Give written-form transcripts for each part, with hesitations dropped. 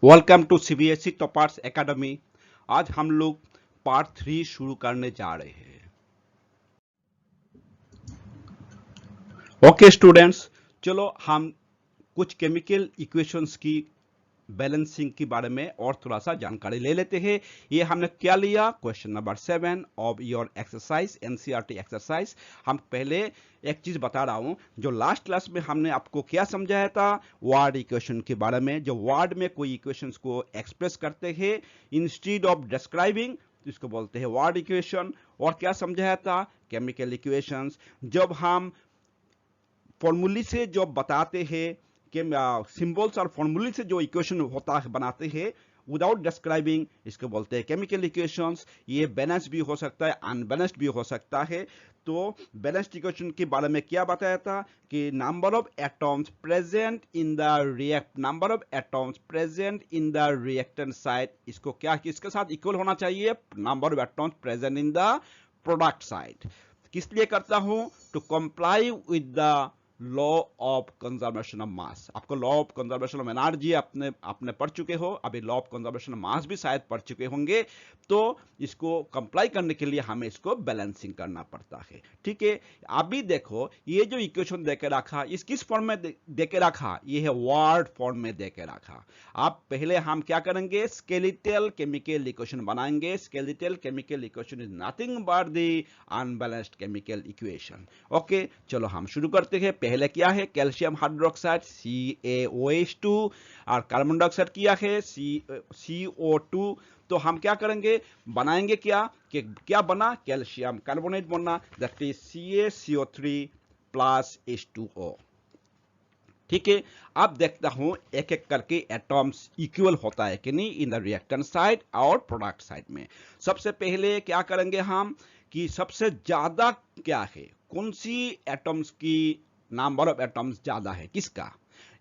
Welcome to CBSE toppers academy. आज हम लोग पार्ट 3 शुरू करने जा रहे हैं। ओके स्टूडेंट्स, चलो हम कुछ केमिकल इक्वेशंस की बैलेंसिंग के बारे में और थोड़ा सा जानकारी ले लेते हैं। ये हमने क्या लिया, question number 7 of your exercise, NCERT exercise. हम पहले एक चीज बता रहा हूं, जो लास्ट क्लास में हमने आपको क्या समझाया था, वर्ड इक्वेशन के बारे में। जो वर्ड में कोई इक्वेशंस को एक्सप्रेस करते हैं इंस्टीड ऑफ डिस्क्राइबिंग, इसको बोलते हैं वर्ड इक्वेशन। और क्या समझाया था, केमिकल इक्वेशंस। जब हम फॉर्मूले से जो बताते हैं कि सिंबल्स और फॉर्मूले से जो इक्वेशन होता है बनाते हैं विदाउट डिस्क्राइबिंग, इसको बोलते हैं केमिकल इक्वेशंस। ये बैलेंस भी हो सकता है, अनबैलेंस्ड भी हो सकता है। तो बैलेंस्ड इक्वेशन के बारे में क्या बताया था कि number of atoms present in the reactant side, इसको क्या किसके साथ इक्वल होना चाहिए, number of atoms present in the product side. किस लिए करता हूं, to comply with the law of conservation of mass. आपको law of conservation of energy आपने पढ़ चुके हो, अभी law of conservation of mass भी शायद पढ़ चुके होंगे। तो इसको कंप्लाई करने के लिए हमें इसको बैलेंसिंग करना पड़ता है। ठीक है, अभी देखो ये जो इक्वेशन देके रखा, इस किस फॉर्म में देके रखा, ये है वर्ड फॉर्म में देके रखा। अब पहले हम क्या करेंगे, स्केलेटल केमिकल इक्वेशन बनाएंगे। Skeletal chemical equation is nothing but the unbalanced chemical equation. Okay, चलो हम शुरू करते हैं। पहले क्या है, कैल्शियम हाइड्रोक्साइड CaOH2 और कार्बन डाइऑक्साइड किया है CO2। तो हम क्या करेंगे, बनाएंगे क्या कि क्या बना, कैल्शियम कार्बोनेट बना, that is CaCO3 plus H2O। ठीक है, अब देखता हूं एक एक करके एटॉम्स इक्वल होता है कि नहीं इन द रिएक्टेंट साइड और प्रोडक्ट साइड में। सबसे पहले क्या करेंगे हम कि सबसे ज्यादा क्या है, कौन सी एटॉम्स की नंबर ऑफ एटॉम्स ज्यादा है, किसका।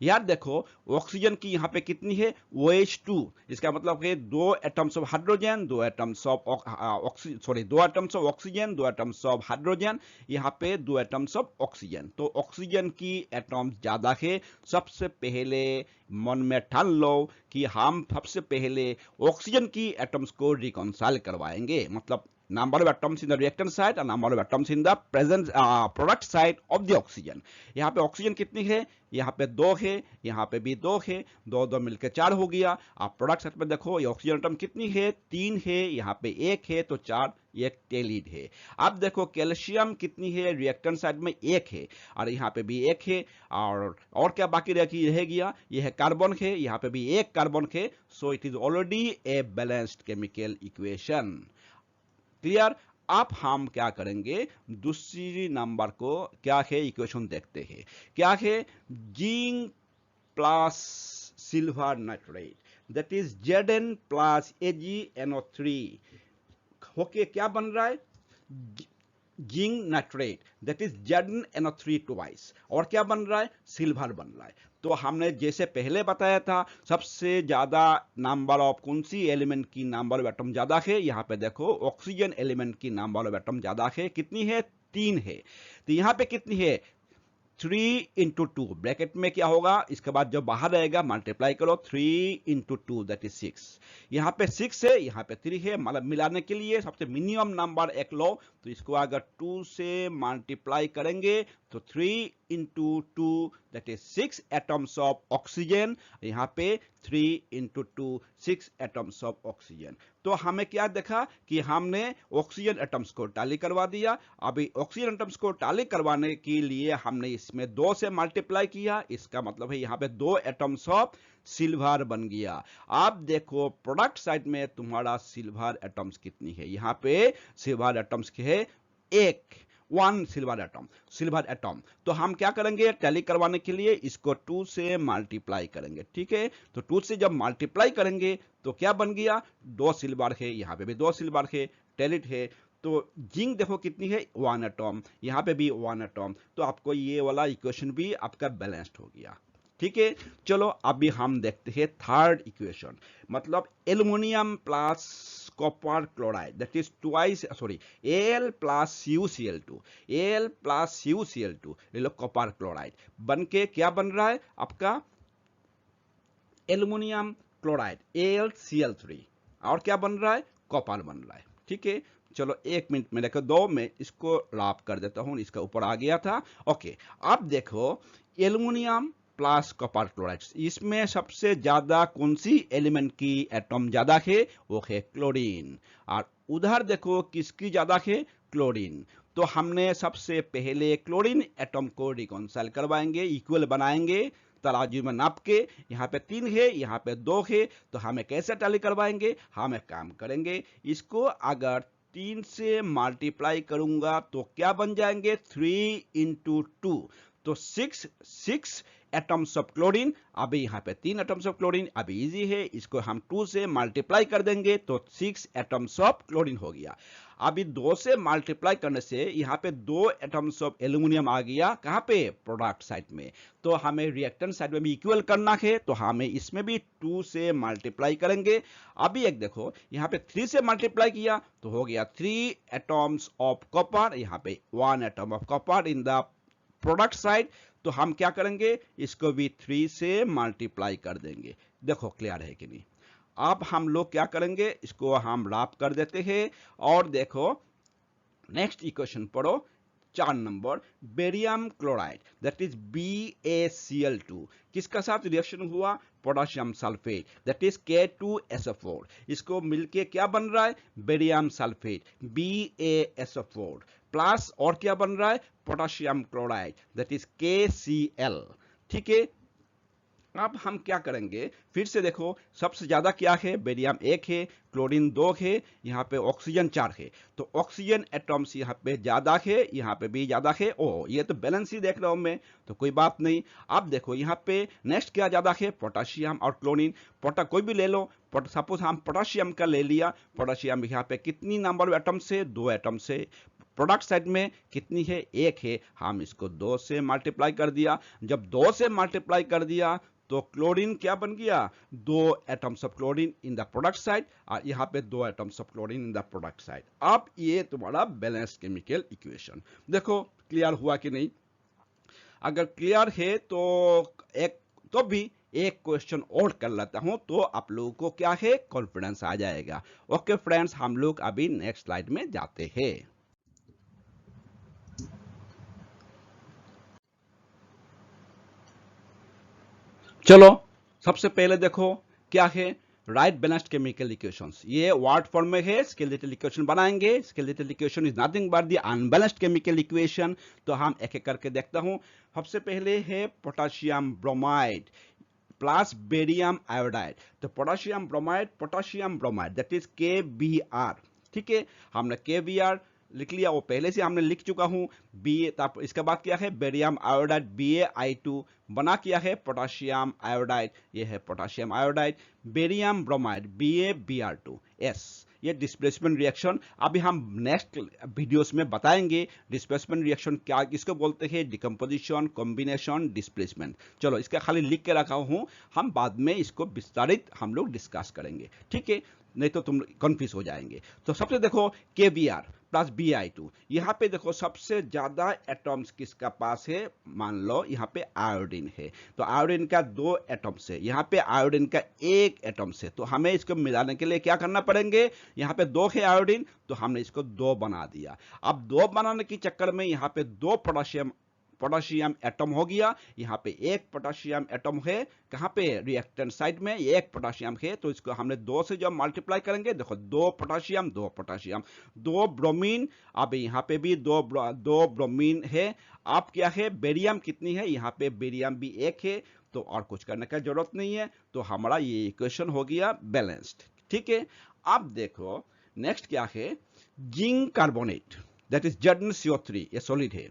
यार देखो, ऑक्सीजन की यहां पे कितनी है, OH2। इसका मतलब है दो एटम्स ऑफ हाइड्रोजन, दो एटम्स ऑफ दो एटम्स ऑफ ऑक्सीजन, दो एटम्स ऑफ हाइड्रोजन, यहाँ पे दो एटम्स ऑफ ऑक्सीजन। तो ऑक्सीजन की एटम्स ज्यादा है। सबसे पहले मन में ठान लो कि हम सबसे पहले ऑक्सीजन की एटम्स को रिकॉन्साइल करवाएंगे, मतलब number of atoms in the reactant side and number of atoms in the present product side of the oxygen। यहाँ पे ऑक्सीजन कितनी है, यहाँ पे 2 है, यहाँ पे भी 2 है, 2 2 मिलकर 4 हो गया। आप प्रोडक्ट साइड में देखो, ये ऑक्सीजन एटम कितनी है, 3 है, यहाँ पे 1 है, तो 4, एक टेलीड है। अब देखो कैल्शियम कितनी है, रिएक्टेंट साइड में 1 है और यहाँ पे भी 1 है। और क्या बाकी रह गया, ये है कार्बन है, यहाँ पे भी 1 कार्बन है। So it is already a balanced chemical equation. Clear. अब हम क्या करेंगे, दूसरी नंबर को क्या है इक्वेशन देखते हैं। क्या है, zinc plus silver nitrate, that is Zn plus AgNO3 होके क्या बन रहा है, zinc nitrate, that is ZnNO3 twice. और क्या बन रहा है, सिल्वर बन रहा है। तो हमने जैसे पहले बताया था, सबसे ज्यादा नंबर ऑफ कौन सी एलिमेंट की नंबर ऑफ एटम ज्यादा है, यहां पे देखो ऑक्सीजन एलिमेंट की नंबर ऑफ एटम ज्यादा है। कितनी है, 3 है। तो यहां पे कितनी है, 3 इंटू 2, ब्रैकेट में क्या होगा, इसके बाद जो बाहर रहेगा मल्टीप्लाई करो, 3 इंटू 2 दैट इज 6। यहाँ पे 6 है, यहाँ पे 3 है, मतलब मिलाने के लिए सबसे मिनिमम नंबर एक लो। तो इसको अगर 2 से मल्टीप्लाई करेंगे तो 3 into 2 that is 6 atoms of oxygen. यहाँ पे 3 इंटू 2 6 एटम्स ऑफ ऑक्सीजन। तो हमें क्या देखा कि हमने ऑक्सीजन एटम्स को टैली करवा दिया। अभी ऑक्सीजन एटम्स को टैली करवाने के लिए हमने इसमें 2 से मल्टीप्लाई किया, इसका मतलब है यहाँ पे 2 एटम्स ऑफ सिल्वर बन गया। आप देखो प्रोडक्ट साइड में तुम्हारा सिल्वर एटम्स कितनी है, यहाँ पे सिल्वर एटम्स की है 1 सिल्वर एटम। तो हम क्या करेंगे, टैली करवाने के लिए इसको 2 से मल्टीप्लाई करेंगे। ठीक है, तो 2 से जब मल्टीप्लाई करेंगे तो क्या बन गया, 2 सिल्वर है, यहाँ पे भी 2 सिल्वर है, टैलिड है। तो जिंक देखो कितनी है, 1 एटम, यहाँ पे भी 1 एटम। तो आपको ये वाला इक्वेशन भी आपका बैलेंस्ड हो गया। ठीक है, चलो अभी हम देखते हैं थर्ड इक्वेशन, मतलब aluminium plus copper chloride, that is twice Al plus CuCl2 ये लो कॉपर क्लोराइड बन के क्या बन रहा है आपका, एल्युमिनियम क्लोराइड AlCl3 और क्या बन रहा है, कॉपर बन रहा है। ठीक है, चलो 1 मिनट में देखो, 2 में इसको लाप कर देता हूं, इसका ऊपर आ गया था। ओके, अब देखो एल्युमिनियम प्लस कॉपर क्लोराइड, इसमें सबसे ज्यादा कौन सी एलिमेंट की एटम ज्यादा है, वो है क्लोरीन। और उधर देखो किसकी ज्यादा है, क्लोरीन। तो हमने सबसे पहले क्लोरीन एटम को रिकॉन्साइल करवाएंगे, इक्वल बनाएंगे तराजू में नाप के। यहाँ पे 3 है, यहाँ पे 2 है, तो हमें कैसे टैली करवाएंगे, हम एक काम करेंगे, इसको अगर 3 से मल्टीप्लाई करूंगा तो क्या बन जाएंगे, 3 इंटू 2, तो 6 एटम्स ऑफ क्लोरीन। अभी यहाँ पे 3 एटम्स ऑफ क्लोरीन, अभी इजी है, इसको हम 2 से मल्टीप्लाई कर देंगे तो 6 एटम्स ऑफ क्लोरीन हो गया। अभी 2 से मल्टीप्लाई करने से यहाँ पे 2 एटम्स ऑफ एल्यूमिनियम आ गया, कहाँ पे, प्रोडक्ट साइड में। तो हमें रिएक्टेंट साइड में भी इक्वल करना है, तो हमें इसमें भी 2 से मल्टीप्लाई करेंगे। अभी एक देखो, यहाँ पे 3 से मल्टीप्लाई किया तो हो गया 3 एटम्स ऑफ कॉपर, यहाँ पे 1 atom of copper in the product side. तो हम क्या करेंगे, इसको भी 3 से मल्टीप्लाई कर देंगे। देखो क्लियर है कि नहीं। अब हम लोग क्या करेंगे, इसको हम रैप कर देते हैं। और देखो नेक्स्ट इक्वेशन पढ़ो, 4 number, barium chloride that is BaCl2 किसका साथ रिएक्शन हुआ, potassium sulphate that is K2SO4। इसको मिलके क्या बन रहा है, बेरियम सल्फेट BaSO4 प्लस और क्या बन रहा है, potassium chloride that is KCl। ठीक है, अब हम क्या करेंगे, फिर से देखो सबसे ज्यादा क्या है, बेरियम 1 है, क्लोरीन 2 है, यहाँ पे ऑक्सीजन 4 है। तो ऑक्सीजन एटम्स यहाँ पे ज्यादा है, यहाँ पे भी ज्यादा है। ओ ये तो बैलेंस ही देख रहा हूं मैं, तो कोई बात नहीं। अब देखो यहाँ पे नेक्स्ट क्या ज्यादा है, पोटेशियम और क्लोरीन। कोई भी ले लो, सपोज हम पोटेशियम का ले लिया, पोटेशियम यहाँ पे कितनी नंबर एटम से, 2 एटम से। प्रोडक्ट साइड में कितनी है, 1 है, हम इसको 2 से मल्टीप्लाई कर दिया। जब 2 से मल्टीप्लाई कर दिया तो क्लोरीन क्या बन गया, 2 atoms of chlorine in the product side, और यहाँ पे 2 atoms of chlorine in the product side. अब ये तुम्हारा बैलेंस केमिकल इक्वेशन। देखो क्लियर हुआ कि नहीं। अगर क्लियर है तो भी एक क्वेश्चन और कर लेता हूं, तो आप लोगों को क्या है, कॉन्फिडेंस आ जाएगा। ओके फ्रेंड्स, हम लोग अभी नेक्स्ट स्लाइड में जाते हैं। चलो सबसे पहले देखो क्या है, राइट बैलेंस्ड केमिकल इक्वेशंस। ये वर्ड फॉर्म में है, स्केलेटल इक्वेशन बनाएंगे। Skeletal equation is nothing but the unbalanced chemical equation. तो हम एक एक करके देखता हूं। सबसे पहले है potassium bromide plus barium iodide. तो potassium bromide that is KBr। ठीक है, हमने KBr लिख लिया, वो पहले से हमने लिख चुका हूं। इसके बाद क्या है, बेरियम आयोडाइड BaI2 बना किया है पोटेशियम आयोडाइड, ये है potassium iodide. Barium bromide BaBr2S, ये डिस्प्लेसमेंट रिएक्शन। अभी हम नेक्स्ट वीडियोस में बताएंगे डिस्प्लेसमेंट रिएक्शन क्या, किसको बोलते हैं, डिकम्पोजिशन, कॉम्बिनेशन, डिस्प्लेसमेंट। चलो इसका खाली लिख के रखा हूं, हम बाद में इसको विस्तारित हम लोग डिस्कस करेंगे। ठीक है, नहीं तो तुम कंफ्यूज हो जाएंगे। तो सबसे देखो KBr प्लस BaI2, यहाँ पे देखो सबसे ज्यादा एटम्स किसका पास है, मान लो यहाँ पे आयोडीन है, तो आयोडीन का 2 एटम्स है, यहाँ पे आयोडीन का 1 एटम्स है। तो हमें इसको मिलाने के लिए क्या करना पड़ेंगे, यहाँ पे 2 है आयोडीन, तो हमने इसको 2 बना दिया। अब 2 बनाने के चक्कर में यहाँ पे 2 पोटेशियम एटम हो गया, यहाँ पे 1 पोटेशियम एटम है, कहाँ पे, रिएक्टेंट साइड में 1 पोटेशियम है। तो इसको हमने 2 से जब मल्टीप्लाई करेंगे, देखो 2 पोटेशियम 2 ब्रोमीन। अब यहाँ पे भी 2 ब्रोमीन है। अब क्या है, बेरियम कितनी है, यहाँ पे बेरियम भी 1 है, तो और कुछ करने का जरूरत नहीं है। तो हमारा ये इक्वेशन हो गया बैलेंस्ड। ठीक है, अब देखो नेक्स्ट क्या है, zinc carbonate that is ZnCO3, ये सॉलिड है।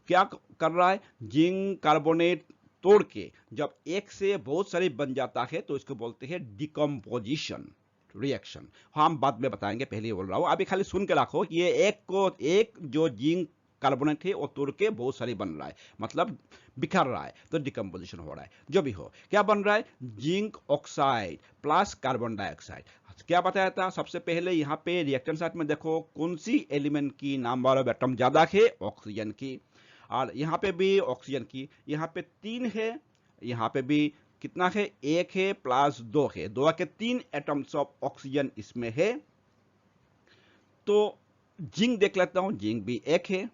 क्या कर रहा है, जिंक कार्बोनेट तोड़ के जब एक से बहुत सारी बन जाता है तो इसको बोलते हैं डिकम्पोजिशन रिएक्शन। हम बाद में बताएंगे, पहले बोल रहा हूं, अभी खाली सुन के रखो कि ये एक जो जिंक कार्बोनेट है वो तोड़ के बहुत सारी बन रहा है, मतलब बिखर रहा है, तो डिकम्पोजिशन हो रहा है। जो भी हो, क्या बन रहा है, zinc oxide plus carbon dioxide. क्या बताया था, सबसे पहले यहाँ पे रिएक्टेंट साइड में देखो कौन सी एलिमेंट की नंबर ऑफ एटम ज्यादा है, ऑक्सीजन की। और यहाँ पे भी ऑक्सीजन की, यहाँ पे 3 है, यहाँ पे भी कितना है, 1 है प्लस 2 है, 2 के 3 एटम्स ऑफ ऑक्सीजन इसमें है। तो जिंक देख लेता हूं, जिंक भी 1 है।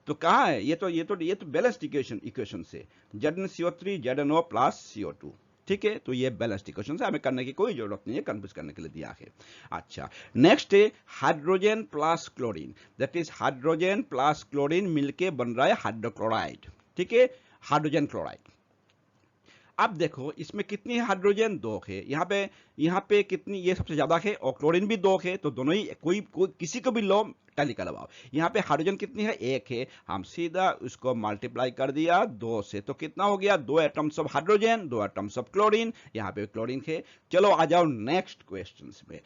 तो कहाँ है, ये तो बैलेंस्ड इक्वेशन से ZnCO3 ZnO प्लस CO2, ठीक है। तो ये बैलेंस्ड इक्वेशन से हमें करने की कोई जरूरत नहीं है, कंफ्यूज करने के लिए दिया है। अच्छा, नेक्स्ट है hydrogen plus chlorine, that is hydrogen plus chlorine मिलके बन रहा है हाइड्रोक्लोराइड, ठीक है, हाइड्रोजन क्लोराइड। अब देखो इसमें कितनी है हाइड्रोजन, 2 है। यहाँ पे कितनी, ये सबसे ज्यादा है, और क्लोरीन भी 2 है, तो दोनों ही कोई किसी को भी लो टैली का लगाओ। यहाँ पे हाइड्रोजन कितनी है, 1 है, हम सीधा उसको मल्टीप्लाई कर दिया 2 से, तो कितना हो गया, 2 atoms of hydrogen, 2 atoms of chlorine, यहाँ पे क्लोरीन है। चलो आ जाओ नेक्स्ट क्वेश्चन में।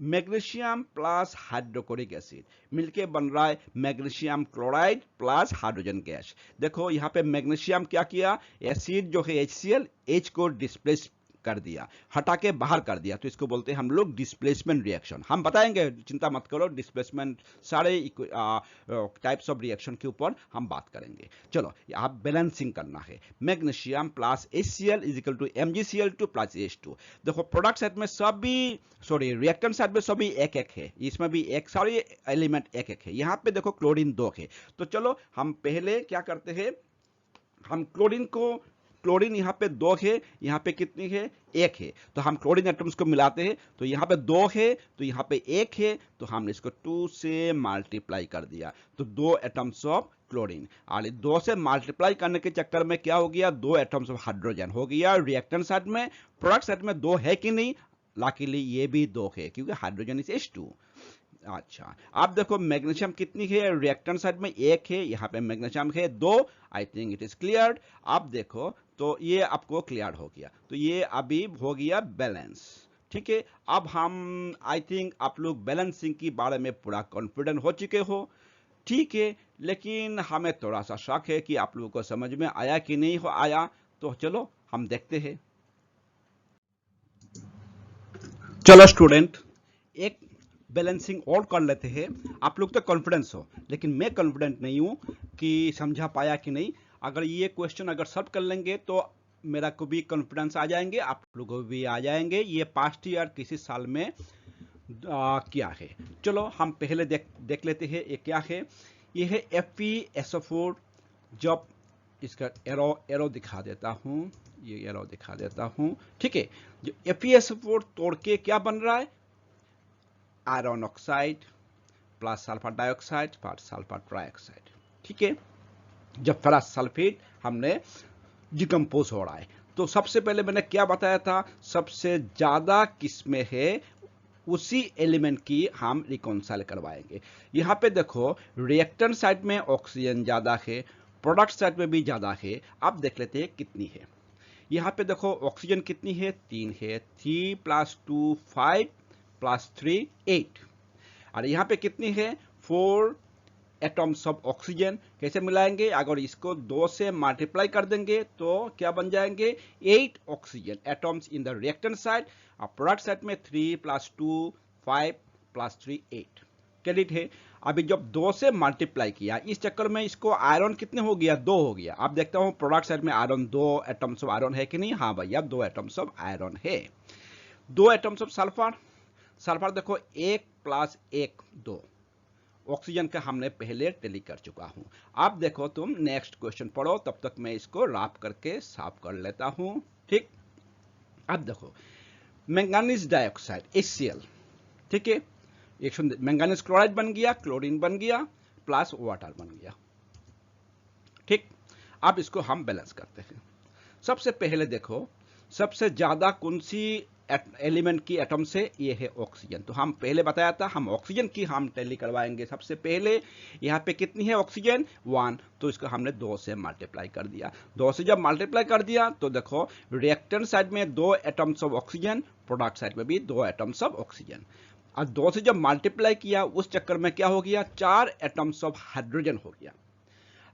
मैग्नीशियम प्लस हाइड्रोक्लोरिक एसिड मिलके बन रहा है magnesium chloride plus hydrogen gas. देखो यहाँ पे मैग्नीशियम क्या किया, एसिड जो है HCl, H को डिस्प्लेस कर दिया, हटा के बाहर कर दिया, तो इसको बोलते हैं हम लोग डिस्प्लेसमेंट रिएक्शन। हम बताएंगे, चिंता मत करो, डिस्प्लेसमेंट सारे टाइप्स ऑफ रिएक्शन के ऊपर हम बात करेंगे। चलो आप बैलेंसिंग करना है, magnesium plus HCl is equal to MgCl2 plus H2। देखो प्रोडक्ट साइड में सभी, सॉरी रिएक्टेंट साइड में सभी 1-1 है, इसमें भी एक सारे एलिमेंट 1-1 है। यहाँ पे देखो क्लोरीन 2 है। तो चलो हम पहले क्या करते हैं, हम क्लोरीन यहाँ पे 2 है, यहाँ पे कितनी है, 1 है, तो हम क्लोरीन एटम्स को मिलाते हैं, तो यहाँ पे 2 है, तो यहाँ पे 1 है, तो हमने इसको 2 से मल्टीप्लाई कर दिया, तो 2 एटम्स ऑफ क्लोरीन। और 2 से मल्टीप्लाई करने के चक्कर में क्या हो गया, 2 एटम्स ऑफ हाइड्रोजन हो गया रिएक्टेंट साइड में। प्रोडक्ट साइड में 2 है कि नहीं, लाकीली ये भी 2 है, क्योंकि हाइड्रोजन इज H2। अच्छा, आप देखो मैग्नीशियम कितनी है, रिएक्टेंट साइड में 1 है, यहाँ पे मैग्नीशियम है 2। I think it is clear. आप देखो तो ये आपको क्लियर हो गया, तो ये अभी हो गया बैलेंस, ठीक है। अब हम, आई थिंक आप लोग बैलेंसिंग के बारे में पूरा कॉन्फिडेंट हो चुके हो, ठीक है। लेकिन हमें थोड़ा सा शक है कि आप लोगों को समझ में आया कि नहीं हो आया, तो चलो हम देखते हैं। चलो स्टूडेंट, एक बैलेंसिंग और कर लेते हैं। आप लोग तो कॉन्फिडेंस हो, लेकिन मैं कॉन्फिडेंट नहीं हूं कि समझा पाया कि नहीं। अगर ये क्वेश्चन अगर सॉल्व कर लेंगे तो मेरा को भी कॉन्फिडेंस आ जाएंगे, आप लोगों को भी आ जाएंगे। ये पास्ट ईयर किसी साल में क्या है, चलो हम पहले देख लेते हैं ये क्या है। ये है FeSO4। जब इसका एरो दिखा देता हूं, ये एरो दिखा देता हूं, ठीक है। जो FeSO4 तोड़ के क्या बन रहा है, iron oxide plus sulphur dioxide plus sulphur trioxide, ठीक है। जब फेरस सल्फेट हमने डिकम्पोज हो रहा है, तो सबसे पहले मैंने क्या बताया था, सबसे ज्यादा किसमें है उसी एलिमेंट की हम रिकॉन्साइल करवाएंगे। यहाँ पे देखो रिएक्टेंट साइड में ऑक्सीजन ज्यादा है, प्रोडक्ट साइड में भी ज्यादा है। अब देख लेते हैं कितनी है। यहाँ पे देखो ऑक्सीजन कितनी है, 3 है, 3 + 2 5 + 3 8। और यहाँ पे कितनी है, 4 एटम्स ऑफ ऑक्सीजन। कैसे मिलाएंगे, अगर इसको 2 से मल्टीप्लाई कर देंगे तो क्या बन जाएंगे, 8 oxygen atoms in the reactant side. और प्रोडक्ट साइड में 3 + 2 5 + 3 8 क्रेडिट है। अभी जब 2 से मल्टीप्लाई किया, इस चक्कर में इसको आयरन कितने हो गया, 2 हो गया। अब देखता हूं प्रोडक्ट साइड में आयरन 2 एटम्स ऑफ आयरन है कि नहीं, हाँ भैया 2 एटम्स ऑफ आयरन है। 2 एटम्स ऑफ सल्फर, सल्फर देखो 1 + 1 2। ऑक्सीजन का हमने पहले टेली कर चुका हूं। अब देखो तुम नेक्स्ट क्वेश्चन पढ़ो, तब तक मैं इसको रैप करके साफ कर लेता हूं, ठीक। अब देखो मैंगनीज डाइऑक्साइड HCl, ठीक है, मैंगनीज क्लोराइड बन गया, क्लोरीन बन गया, प्लस वाटर बन गया, ठीक। अब इसको हम बैलेंस करते हैं। सबसे पहले देखो सबसे ज्यादा कौन सी एलिमेंट की एटम से, ये है ऑक्सीजन। तो हम पहले बताया था हम ऑक्सीजन की हम टैली करवाएंगे सबसे पहले। यहाँ पे कितनी है ऑक्सीजन, 1, तो इसको हमने 2 से मल्टीप्लाई कर दिया। 2 से जब मल्टीप्लाई कर दिया तो देखो रिएक्टेंट साइड में 2 atoms of oxygen, product side में भी 2 एटम्स ऑफ ऑक्सीजन। और 2 से जब मल्टीप्लाई किया उस चक्कर में क्या हो गया, 4 एटम्स ऑफ हाइड्रोजन हो गया।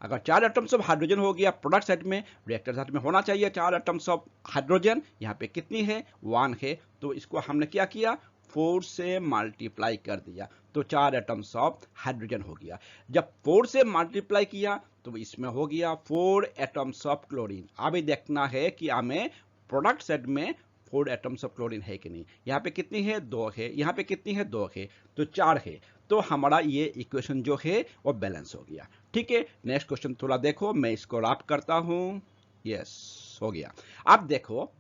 अगर 4 एटम्स ऑफ हाइड्रोजन हो गया प्रोडक्ट साइड में, रिएक्टर साइड में होना चाहिए 4 एटम्स ऑफ हाइड्रोजन। यहाँ पे कितनी है, 1 है, तो इसको हमने क्या किया, 4 से मल्टीप्लाई कर दिया, तो 4 एटम्स ऑफ हाइड्रोजन हो गया। जब 4 से मल्टीप्लाई किया तो इसमें हो गया 4 एटम्स ऑफ क्लोरीन। अभी देखना है कि हमें प्रोडक्ट साइड में 4 एटम्स ऑफ क्लोरीन है कि नहीं। यहाँ पे कितनी है, 2 है, यहाँ पे कितनी है, 2 है, तो 4 है। तो हमारा ये इक्वेशन जो है वो बैलेंस हो गया। ठीक है, नेक्स्ट क्वेश्चन थोड़ा देखो, मैं इसको रैप करता हूँ। यस, हो गया। अब देखो,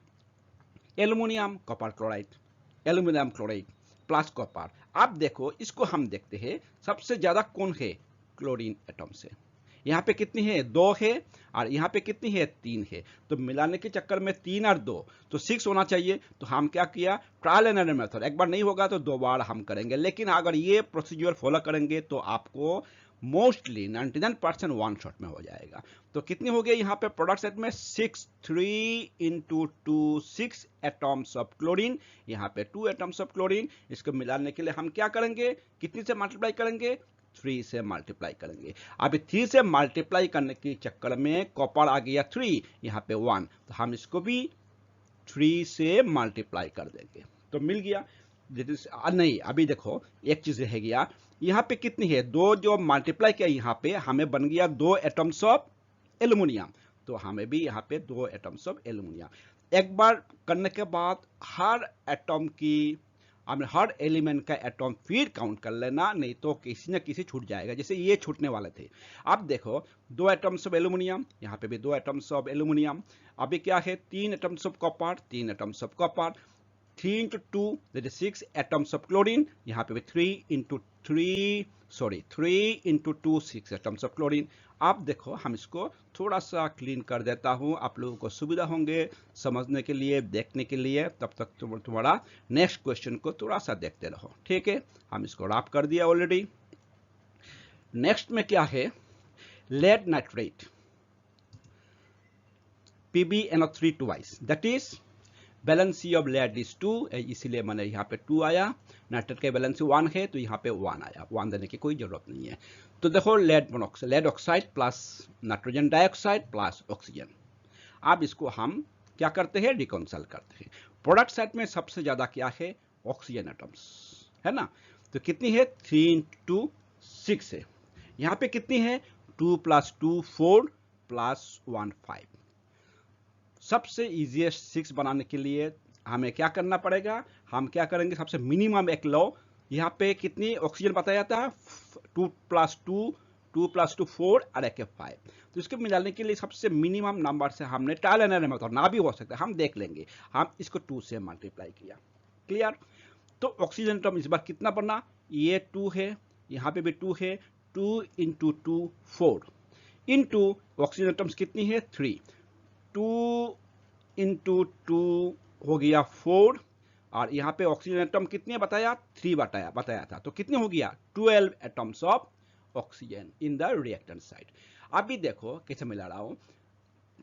aluminium copper chloride, aluminium chloride plus copper. अब देखो इसको हम देखते हैं, सबसे ज्यादा कौन है, क्लोरीन एटम से। यहाँ पे कितनी है, 2 है, और यहाँ पे कितनी है, 3 है। तो मिलाने के चक्कर में 3 और 2 तो 6 होना चाहिए। तो हम क्या किया, ट्रायल एंड एरर मेथड, एक बार नहीं होगा तो 2 बार हम करेंगे। लेकिन अगर ये प्रोसीजर फॉलो करेंगे तो आपको मोस्टली 99% वन शॉट में हो जाएगा। तो कितनी हो गई यहाँ पे प्रोडक्ट सेट में, 6, 3 इंटू 2, 6 एटम्स ऑफ क्लोरीन। यहाँ पे 2 एटम्स ऑफ क्लोरीन। इसको मिलाने के लिए हम क्या करेंगे, कितनी से मल्टीप्लाई करेंगे, 3 से मल्टीप्लाई करेंगे। अभी 3 से मल्टीप्लाई करने के चक्कर में कॉपर आ गया 3, यहाँ पे 1, तो हम इसको भी 3 से मल्टीप्लाई कर देंगे तो मिल गया। नहीं, अभी देखो एक चीज रह गया, यहाँ पे कितनी है, 2 जो मल्टीप्लाई किया यहाँ पे हमें बन गया 2 एटम्स ऑफ एल्युमिनियम। तो हमें भी यहाँ पे 2 एटम्स ऑफ एल्युमिनियम। एक बार करने के बाद हर एटम की, हर एलिमेंट का एटम फिर काउंट कर लेना, नहीं तो किसी न किसी छूट जाएगा, जैसे ये छूटने वाले थे। अब देखो 2 एटम्स ऑफ एल्युमिनियम, यहाँ पे भी 2 एटम्स ऑफ एल्युमिनियम। अभी क्या है, 3 atoms of copper, 3 atoms of copper, 3 into 2 that is 6 atoms of chlorine. यहाँ पे भी 3 इंटू 2 6 एटम्स ऑफ क्लोरीन। अब देखो हम इसको थोड़ा सा क्लीन कर देता हूँ, आप लोगों को सुविधा होंगे समझने के लिए, देखने के लिए। तब तक तुम्हारा नेक्स्ट क्वेश्चन को थोड़ा सा देखते रहो। ठीक है, हम इसको रैप कर दिया ऑलरेडी। नेक्स्ट में क्या है, lead nitrate, PbNO3 twice, that is valency of lead is 2, इसीलिए मैंने यहाँ पे 2 आया। नाइट्रेट का बैलेंसी 1 है तो यहाँ पे 1 आया, 1 देने की कोई जरूरत नहीं है। तो देखो lead oxide plus nitrogen dioxide plus oxygen. अब इसको हम क्या करते हैं, रिकॉन्साइल करते हैं। प्रोडक्ट साइड में सबसे ज्यादा क्या है, ऑक्सीजन एटम्स है ना। तो कितनी है, 3 इंटू 6 है। यहाँ पे कितनी है, 2 + 2 4 + 1 5। सबसे इजीएस्ट 6 बनाने के लिए हमें क्या करना पड़ेगा, हम क्या करेंगे, सबसे मिनिमम एक लो। यहाँ पे कितनी ऑक्सीजन बताया जाता है, 2 + 2 4 और एक 5। तो इसको मिलाने के लिए सबसे मिनिमम नंबर से हमने ट्रायल एंड एरर मेथड, ना भी हो सकता है, हम देख लेंगे। हम इसको 2 से मल्टीप्लाई किया, क्लियर। तो ऑक्सीजन एटम इस बार कितना बना, ये 2 है, यहाँ पे भी 2 है, 2 इंटू 2 4 इंटू ऑक्सीजन एटम्स कितनी है, 3, 2 इंटू 2 हो गया 4, और यहाँ पे ऑक्सीजन एटम कितने बताया, 3 बताया था। तो कितने हो गया, 12 atoms of oxygen in the reactant side. अभी देखो कैसे मिला रहा हूं,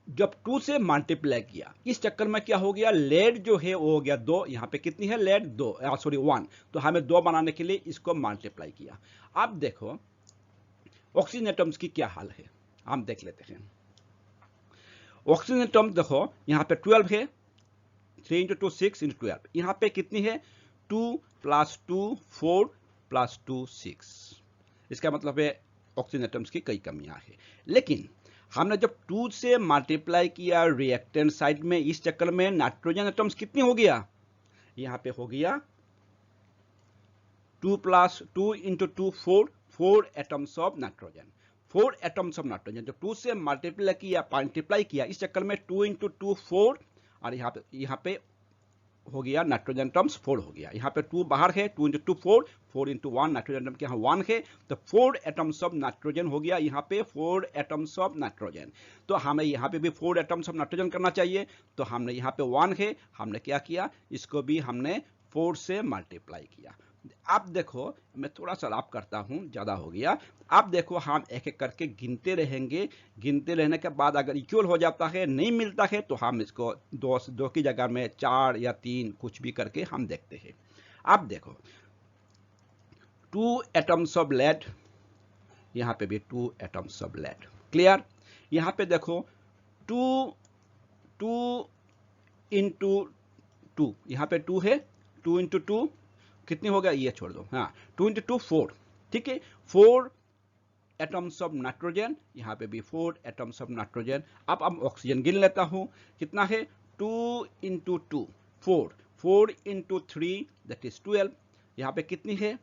जब 2 से मल्टीप्लाई किया, इस चक्कर में क्या हो गया, लेड जो है वो हो गया 2, यहाँ पे कितनी है लेड, 2 सॉरी 1। तो हमें 2 बनाने के लिए इसको मल्टीप्लाई किया। अब देखो ऑक्सीजन एटम्स की क्या हाल है, हम देख लेते हैं। ऑक्सीजन एटम देखो यहाँ पे 12 है, 3 इंटू 2 6 इंटू 12। यहाँ पे कितनी है, 2 + 2 4 + 2 6। इसका मतलब है ऑक्सीजन एटम्स की कई कमियां हैं। लेकिन हमने जब 2 से मल्टीप्लाई किया रिएक्टेंट साइड में, इस चक्कर में नाइट्रोजन एटम्स कितनी हो गया, यहाँ पे हो गया 2 + 2 into 2 4 atoms of nitrogen, 4 atoms of nitrogen. जब 2 से मल्टीप्लाई किया इस चक्कर में 2 इंटू 2 4, और यहाँ पे हो गया नाइट्रोजन एटम्स 4 हो गया। यहाँ पे 2 बाहर है, 2 इंटू 2 4, 4 इंटू 1 नाइट्रोजन एटम के यहाँ 1 है, तो 4 एटम्स ऑफ नाइट्रोजन हो गया। यहाँ पे 4 एटम्स ऑफ नाइट्रोजन। तो हमें यहाँ पे भी 4 एटम्स ऑफ नाइट्रोजन करना चाहिए। तो हमने यहाँ पे 1 है, हमने क्या किया, इसको भी हमने 4 से मल्टीप्लाई किया। अब देखो मैं थोड़ा सा रैप करता हूं, ज्यादा हो गया। अब देखो हम एक एक करके गिनते रहेंगे, गिनते रहने के बाद अगर इक्वल हो जाता है, नहीं मिलता है, तो हम इसको 2 की जगह में 4 या 3 कुछ भी करके हम देखते हैं। अब देखो 2 एटम्स ऑफ लेड, यहाँ पे भी 2 एटम्स ऑफ लेड, क्लियर। यहाँ पे देखो 2 इंटू 2, यहाँ पे 2 है, 2 इंटू 2 कितनी हो गया, ये छोड़ दो, हाँ 2 इंटू 2 4, ठीक है, 4 एटम्स ऑफ नाइट्रोजन, यहाँ पे भी 4 एटम्स ऑफ नाइट्रोजन। अब ऑक्सीजन गिन लेता हूँ, कितना है 2 into 2 4, 4 into 3 that is 12। यहाँ पे कितनी है,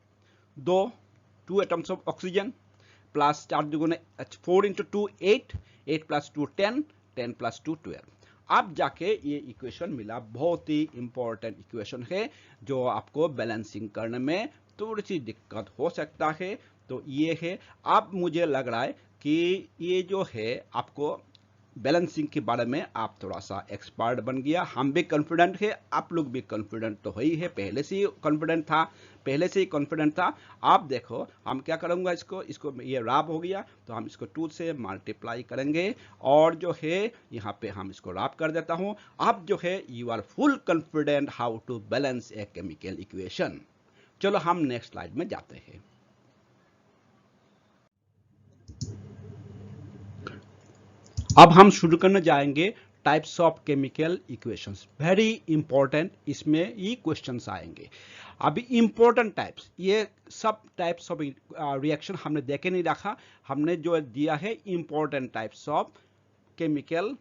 2 एटम्स ऑफ ऑक्सीजन, प्लस 4 दुगुने 4 into 2 8, 8 plus 2 10, 10 plus 2 12। अब जाके ये इक्वेशन मिला, बहुत ही इंपॉर्टेंट इक्वेशन है जो आपको बैलेंसिंग करने में थोड़ी सी दिक्कत हो सकता है। तो ये है, अब मुझे लग रहा है कि ये जो है आपको बैलेंसिंग के बारे में आप थोड़ा सा एक्सपर्ट बन गया। हम भी कॉन्फिडेंट है, आप लोग भी कॉन्फिडेंट तो ही है, पहले से ही कॉन्फिडेंट था। आप देखो हम क्या करूंगा, इसको ये रैप हो गया तो हम इसको 2 से मल्टीप्लाई करेंगे और जो है यहाँ पे हम इसको रैप कर देता हूं। अब जो है you are full confident how to balance a chemical equation. चलो हम नेक्स्ट स्लाइड में जाते हैं। अब हम शुरू करने जाएंगे types of chemical equations. Very important, इसमें ये क्वेश्चंस आएंगे। अभी इंपॉर्टेंट टाइप्स, ये सब टाइप्स ऑफ रिएक्शन हमने देखे नहीं रखा, हमने जो दिया है important types of chemical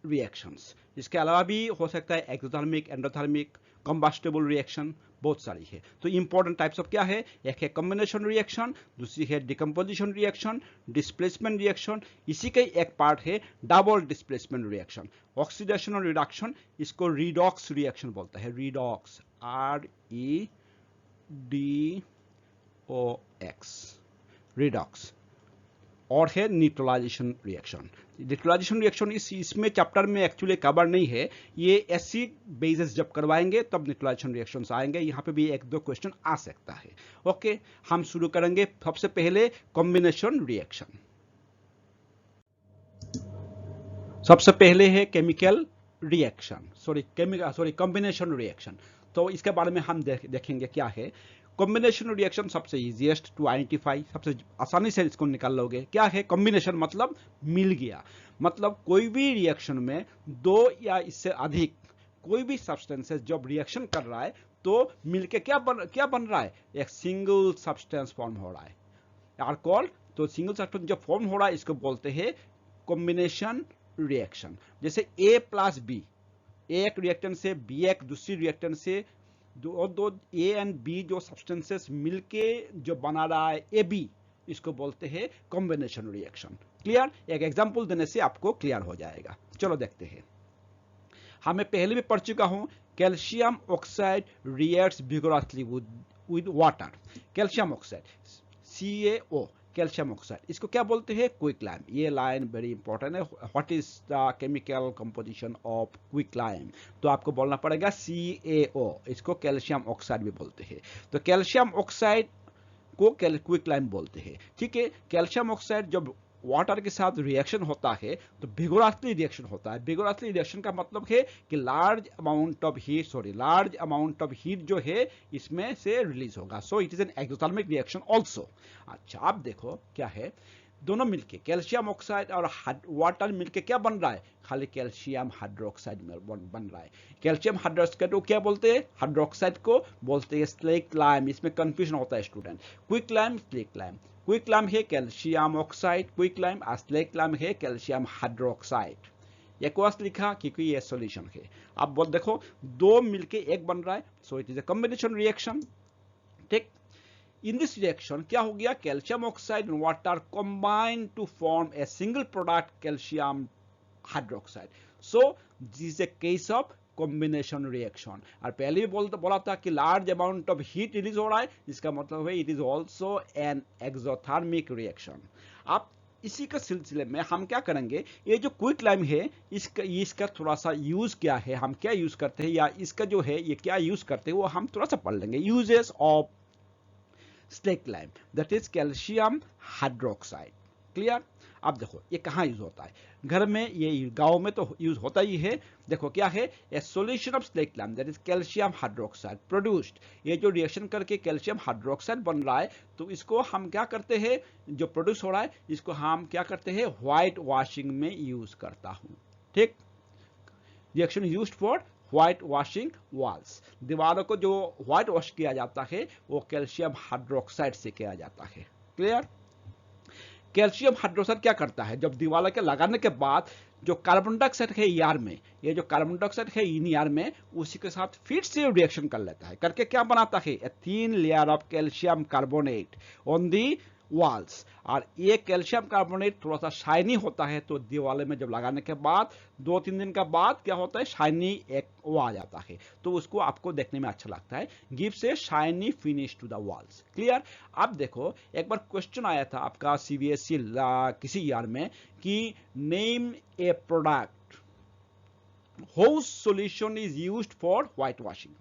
reactions. इसके अलावा भी हो सकता है एक्सोथर्मिक, एंडोथर्मिक, कंबस्टिबल रिएक्शन, बहुत सारी है। तो इंपॉर्टेंट टाइप्स ऑफ क्या है, एक है कॉम्बिनेशन रिएक्शन, दूसरी है डिकम्पोजिशन रिएक्शन, डिस्प्लेसमेंट रिएक्शन, इसी का एक पार्ट है डबल डिस्प्लेसमेंट रिएक्शन, ऑक्सीडेशन और रिडक्शन, इसको रिडॉक्स रिएक्शन बोलता है, रिडॉक्स, REDOX, रिडॉक्स। और है न्यूट्रलाइजेशन रिएक्शन। न्यूट्रलाइजेशन रिएक्शन इसमें चैप्टर में एक्चुअली कवर नहीं है, ये एसिड बेसिस जब करवाएंगे तब न्यूट्रलाइजेशन रिएक्शंस आएंगे, यहाँ पे भी 1-2 क्वेश्चन आ सकता है। ओके, हम शुरू करेंगे सबसे पहले कॉम्बिनेशन रिएक्शन। सबसे पहले है केमिकल रिएक्शन, कॉम्बिनेशन रिएक्शन। तो इसके बारे में हम देखेंगे क्या है। कॉम्बिनेशन रिएक्शन सबसे इजीएस्ट टू आइडेंटिफाई, सबसे आसानी से इसको निकाल लोगे। क्या है कॉम्बिनेशन, मतलब मिल गया, मतलब कोई भी रिएक्शन में 2 या इससे अधिक कोई भी सब्सटेंसेस जब रिएक्शन कर रहा है तो मिलके क्या बन रहा है, एक सिंगल सब्सटेंस फॉर्म हो रहा है, अल्कोहल। तो सिंगल सब्सटेंस जब फॉर्म हो रहा है इसको बोलते हैं कॉम्बिनेशन रिएक्शन। जैसे A प्लस B, एक रिएक्टेंट से B एक दूसरी रिएक्टेंट से, दो A एंड B जो सब्सटेंसेस मिलके जो बना रहा है AB, इसको बोलते हैं कॉम्बिनेशन रिएक्शन। क्लियर, एक एग्जांपल देने से आपको क्लियर हो जाएगा। चलो देखते हैं। हमें पहले भी पढ़ चुका हूं, calcium oxide reacts vigorously with water. Calcium oxide CaO, calcium oxide, इसको क्या बोलते हैं, क्विकलाइम। ये लाइन वेरी इंपॉर्टेंट है, what is the chemical composition of quicklime, तो आपको बोलना पड़ेगा CaO, इसको कैल्शियम ऑक्साइड भी बोलते हैं। तो कैल्शियम ऑक्साइड को क्विकलाइम बोलते हैं। ठीक है, कैल्शियम ऑक्साइड जब वाटर के साथ रिएक्शन होता है तो विगोरसली रिएक्शन होता है। विगोरसली रिएक्शन का मतलब है कि लार्ज अमाउंट ऑफ हीट जो है इसमें से रिलीज होगा। So it is an exothermic reaction also. अच्छा, आप देखो क्या है, दोनों मिलके कैल्शियम ऑक्साइड और वाटर मिलके क्या बन रहा है, खाली कैल्शियम हाइड्रोक्साइड बन रहा है। कैल्शियम हाइड्रोक्साइड को क्या बोलते हैं, हाइड्रोक्साइड को बोलते हैं स्लेक लाइम। इसमें कंफ्यूजन होता है student, quick lime, slack lime. Quick lime है कैल्शियम ऑक्साइड क्विक लाइम, और स्लेक लाइम है कैल्शियम हाइड्रोक्साइड। एक्वस लिखा क्योंकि ये सॉल्यूशन है। अब देखो दो मिलके एक बन रहा है, so it is a combination reaction. ठीक, in this reaction क्या हो गया, calcium oxide and water combine to form a single product calcium hydroxide. So this is a case of combination reaction। और पहले भी बोला था कि large amount of heat release हो रहा है, इसका मतलब है it is also an exothermic reaction. अब इसी के सिलसिले में हम क्या करेंगे, ये जो क्विक लाइम है इसका थोड़ा सा यूज क्या है, हम क्या यूज करते हैं, या इसका जो है ये क्या यूज करते हैं वो हम थोड़ा सा पढ़ लेंगे। Uses of slack lime, that is calcium hydroxide. Clear. अब देखो ये कहाँ यूज होता है, घर में, ये गांव में तो यूज होता ही है। देखो क्या है, ए solution of slack lime that is calcium hydroxide produced. ये जो रिएक्शन करके कैल्शियम हाइड्रोक्साइड बन रहा है तो इसको हम क्या करते हैं, जो प्रोड्यूस हो रहा है इसको हम क्या करते हैं, व्हाइट वॉशिंग में यूज करता हूं। ठीक, reaction used for white washing walls. दीवारों को जो व्हाइट वॉश किया जाता है वो कैल्शियम हाइड्रोक्साइड से किया जाता है। क्लियर। कैल्शियम हाइड्रोक्साइड क्या करता है, जब दीवार के लगाने के बाद जो कार्बन डाइऑक्साइड है ईआर में, ये जो कार्बन डाइऑक्साइड है इन ईआर में, उसी के साथ फिर से रिएक्शन कर लेता है, करके क्या बनाता है, a thin layer of calcium carbonate on the walls. और ये कैल्शियम कार्बोनेट थोड़ा सा शाइनी होता है, तो दीवार में जब लगाने के बाद 2-3 दिन का बाद क्या होता है, शाइनी एक वो आ जाता है, तो उसको आपको देखने में अच्छा लगता है, gives a shiny finish to the walls. Clear. अब देखो एक बार क्वेश्चन आया था आपका सीबीएसई किसी ईयर में कि name A product whose solution is used for white washing।